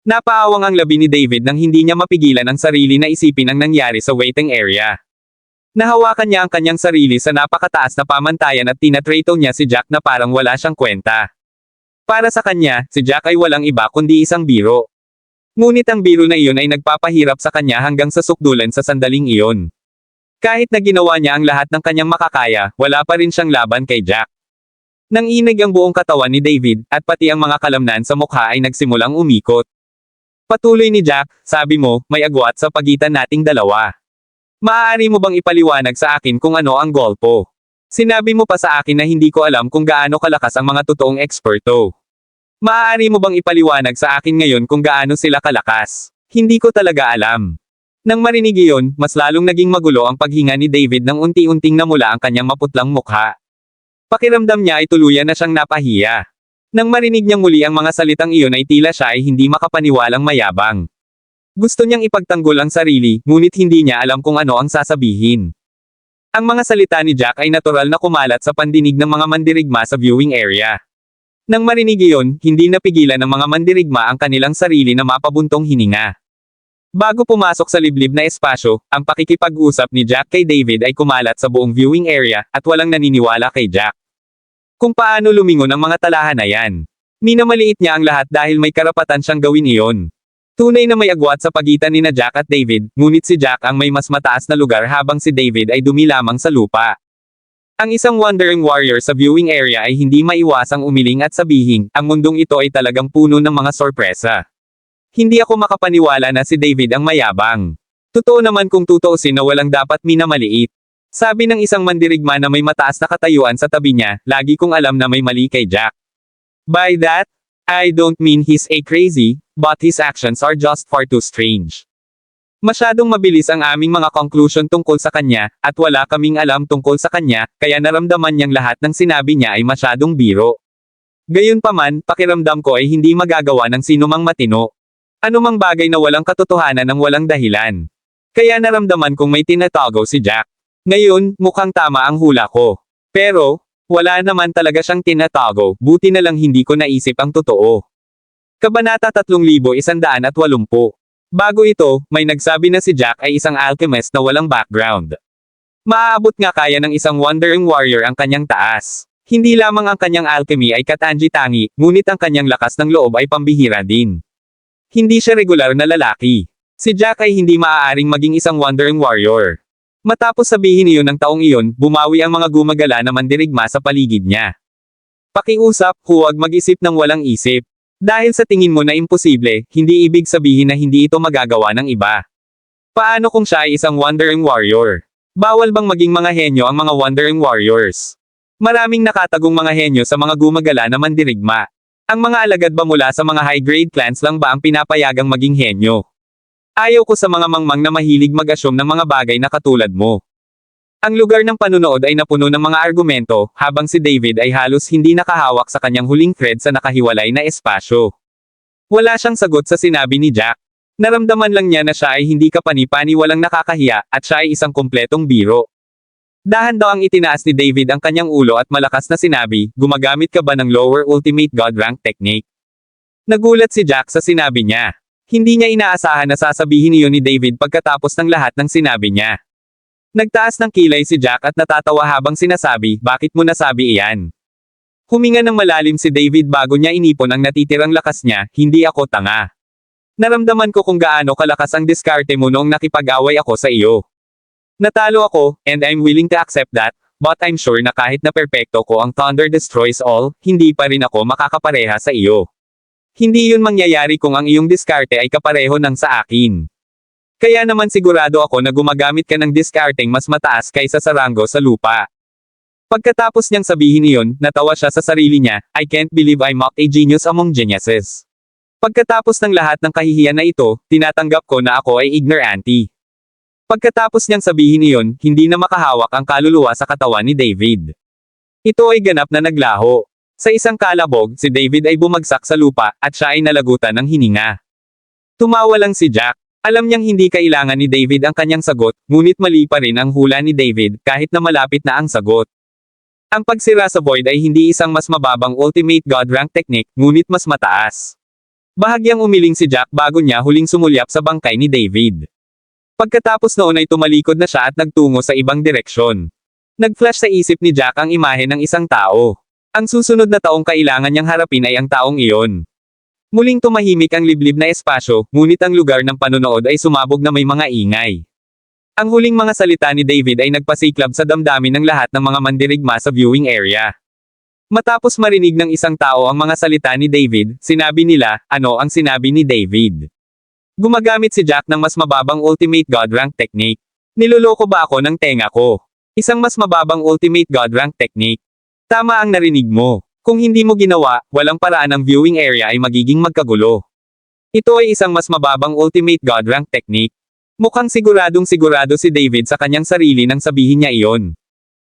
Napaawang ang labi ni David nang hindi niya mapigilan ang sarili na isipin ang nangyari sa waiting area. Nahawakan niya ang kanyang sarili sa napakataas na pamantayan at tinatrato niya si Jack na parang wala siyang kwenta. Para sa kanya, si Jack ay walang iba kundi isang biro. Ngunit ang biro na iyon ay nagpapahirap sa kanya hanggang sa sukdulan sa sandaling iyon. Kahit na ginawa niya ang lahat ng kanyang makakaya, wala pa rin siyang laban kay Jack. Nanginig ang buong katawan ni David, at pati ang mga kalamnan sa mukha ay nagsimulang umikot. Patuloy ni Jack, sabi mo, may agwat sa pagitan nating dalawa. Maaari mo bang ipaliwanag sa akin kung ano ang golpo? Sinabi mo pa sa akin na hindi ko alam kung gaano kalakas ang mga totoong eksperto. Maaari mo bang ipaliwanag sa akin ngayon kung gaano sila kalakas? Hindi ko talaga alam. Nang marinig iyon, mas lalong naging magulo ang paghinga ni David nang unti-unting namula ang kanyang maputlang mukha. Pakiramdam niya ay tuluyan na siyang napahiya. Nang marinig niyang muli ang mga salitang iyon ay tila siya ay hindi makapaniwalang mayabang. Gusto niyang ipagtanggol ang sarili, ngunit hindi niya alam kung ano ang sasabihin. Ang mga salita ni Jack ay natural na kumalat sa pandinig ng mga mandirigma sa viewing area. Nang marinig iyon, hindi napigilan ng mga mandirigma ang kanilang sarili na mapabuntong hininga. Bago pumasok sa liblib na espasyo, ang pakikipag-usap ni Jack kay David ay kumalat sa buong viewing area, at walang naniniwala kay Jack. Kung paano lumingon ang mga talahanayan. Minamaliit niya ang lahat dahil may karapatan siyang gawin iyon. Tunay na may agwat sa pagitan ni Jack at David, ngunit si Jack ang may mas mataas na lugar habang si David ay dumi lamang sa lupa. Ang isang wandering warrior sa viewing area ay hindi maiwasang umiling at sabihin, ang mundong ito ay talagang puno ng mga sorpresa. Hindi ako makapaniwala na si David ang mayabang. Totoo naman kung tutuusin na walang dapat minamaliit. Sabi ng isang mandirigma na may mataas na katayuan sa tabi niya, lagi kong alam na may mali kay Jack. By that, I don't mean he's a crazy, but his actions are just far too strange. Masyadong mabilis ang aming mga conclusion tungkol sa kanya, at wala kaming alam tungkol sa kanya, kaya naramdaman niyang lahat ng sinabi niya ay masyadong biro. Gayunpaman, pakiramdam ko ay hindi magagawa ng sinumang matino. Anumang bagay na walang katotohanan ng walang dahilan. Kaya naramdaman kong may tinatago si Jack. Ngayon, mukhang tama ang hula ko. Pero, wala naman talaga siyang tinatago, buti na lang hindi ko naisip ang totoo. Kabanata 3180. Bago ito, may nagsabi na si Jack ay isang alchemist na walang background. Maaabot nga kaya ng isang wandering warrior ang kanyang taas. Hindi lamang ang kanyang alchemy ay katangi-tangi, ngunit ang kanyang lakas ng loob ay pambihira din. Hindi siya regular na lalaki. Si Jack ay hindi maaaring maging isang wandering warrior. Matapos sabihin iyon ng taong iyon, bumawi ang mga gumagala na mandirigma sa paligid niya. Pakiusap, huwag mag-isip ng walang isip. Dahil sa tingin mo na imposible, hindi ibig sabihin na hindi ito magagawa ng iba. Paano kung siya ay isang wandering warrior? Bawal bang maging mga henyo ang mga wandering warriors? Maraming nakatagong mga henyo sa mga gumagala na mandirigma. Ang mga alagad ba mula sa mga high-grade clans lang ba ang pinapayagang maging henyo? Ayaw ko sa mga mangmang na mahilig mag-assume ng mga bagay na katulad mo. Ang lugar ng panunood ay napuno ng mga argumento, habang si David ay halos hindi nakahawak sa kanyang huling thread sa nakahiwalay na espasyo. Wala siyang sagot sa sinabi ni Jack. Naramdaman lang niya na siya ay hindi kapani-pani walang nakakahiya, at siya ay isang kumpletong biro. Dahan daw ang itinaas ni David ang kanyang ulo at malakas na sinabi, gumagamit ka ba ng lower ultimate god rank technique? Nagulat si Jack sa sinabi niya. Hindi niya inaasahan na sasabihin iyon ni David pagkatapos ng lahat ng sinabi niya. Nagtaas ng kilay si Jack at natatawa habang sinasabi, bakit mo nasabi iyan? Huminga ng malalim si David bago niya inipon ang natitirang lakas niya, hindi ako tanga. Naramdaman ko kung gaano kalakas ang diskarte mo noong nakipag-away ako sa iyo. Natalo ako, and I'm willing to accept that, but I'm sure na kahit na perpekto ko ang Thunder destroys all, hindi pa rin ako makakapareha sa iyo. Hindi yun mangyayari kung ang iyong diskarte ay kapareho ng sa akin. Kaya naman sigurado ako na gumagamit ka ng diskarteng mas mataas kaysa sa ranggo sa lupa. Pagkatapos niyang sabihin iyon, natawa siya sa sarili niya, I can't believe I mocked a genius among geniuses. Pagkatapos ng lahat ng kahihiyan na ito, tinatanggap ko na ako ay ignorante. Pagkatapos niyang sabihin iyon, hindi na makahawak ang kaluluwa sa katawan ni David. Ito ay ganap na naglaho. Sa isang kalabog, si David ay bumagsak sa lupa, at siya ay nalagutan ng hininga. Tumawa lang si Jack. Alam niyang hindi kailangan ni David ang kanyang sagot, ngunit mali pa rin ang hula ni David, kahit na malapit na ang sagot. Ang pagsira sa void ay hindi isang mas mababang ultimate god rank technique, ngunit mas mataas. Bahagyang umiling si Jack bago niya huling sumulyap sa bangkay ni David. Pagkatapos noon ay tumalikod na siya at nagtungo sa ibang direksyon. Nag-flash sa isip ni Jack ang imahe ng isang tao. Ang susunod na taong kailangan niyang harapin ay ang taong iyon. Muling tumahimik ang liblib na espasyo, ngunit ang lugar ng panonood ay sumabog na may mga ingay. Ang huling mga salita ni David ay nagpasiklab sa damdamin ng lahat ng mga mandirigma sa viewing area. Matapos marinig ng isang tao ang mga salita ni David, sinabi nila, ano ang sinabi ni David? Gumagamit si Jack ng mas mababang ultimate god rank technique. Niloloko ba ako ng tenga ko? Isang mas mababang ultimate god rank technique. Tama ang narinig mo. Kung hindi mo ginawa, walang paraan ang viewing area ay magiging magkagulo. Ito ay isang mas mababang ultimate god rank technique. Mukhang siguradong sigurado si David sa kanyang sarili nang sabihin niya iyon.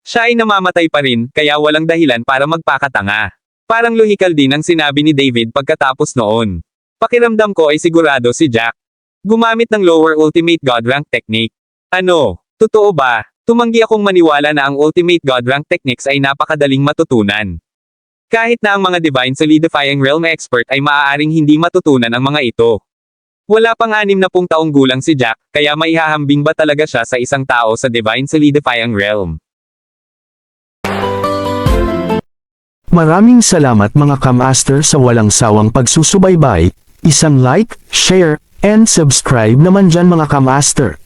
Siya ay namamatay pa rin, kaya walang dahilan para magpakatanga. Parang lohikal din ang sinabi ni David pagkatapos noon. Pakiramdam ko ay sigurado si Jack. Gumamit ng lower ultimate god rank technique. Ano? Totoo ba? Tumanggi akong maniwala na ang ultimate god rank techniques ay napakadaling matutunan. Kahit na ang mga Divine Solidifying Realm expert ay maaaring hindi matutunan ang mga ito. Wala pang 60 taong gulang si Jack, kaya maihahambing ba talaga siya sa isang tao sa Divine Solidifying Realm? Maraming salamat mga ka-master sa walang sawang pagsusubaybay, isang like, share, and subscribe naman dyan mga ka-master.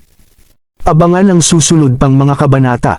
Abangan ang susunod pang mga kabanata.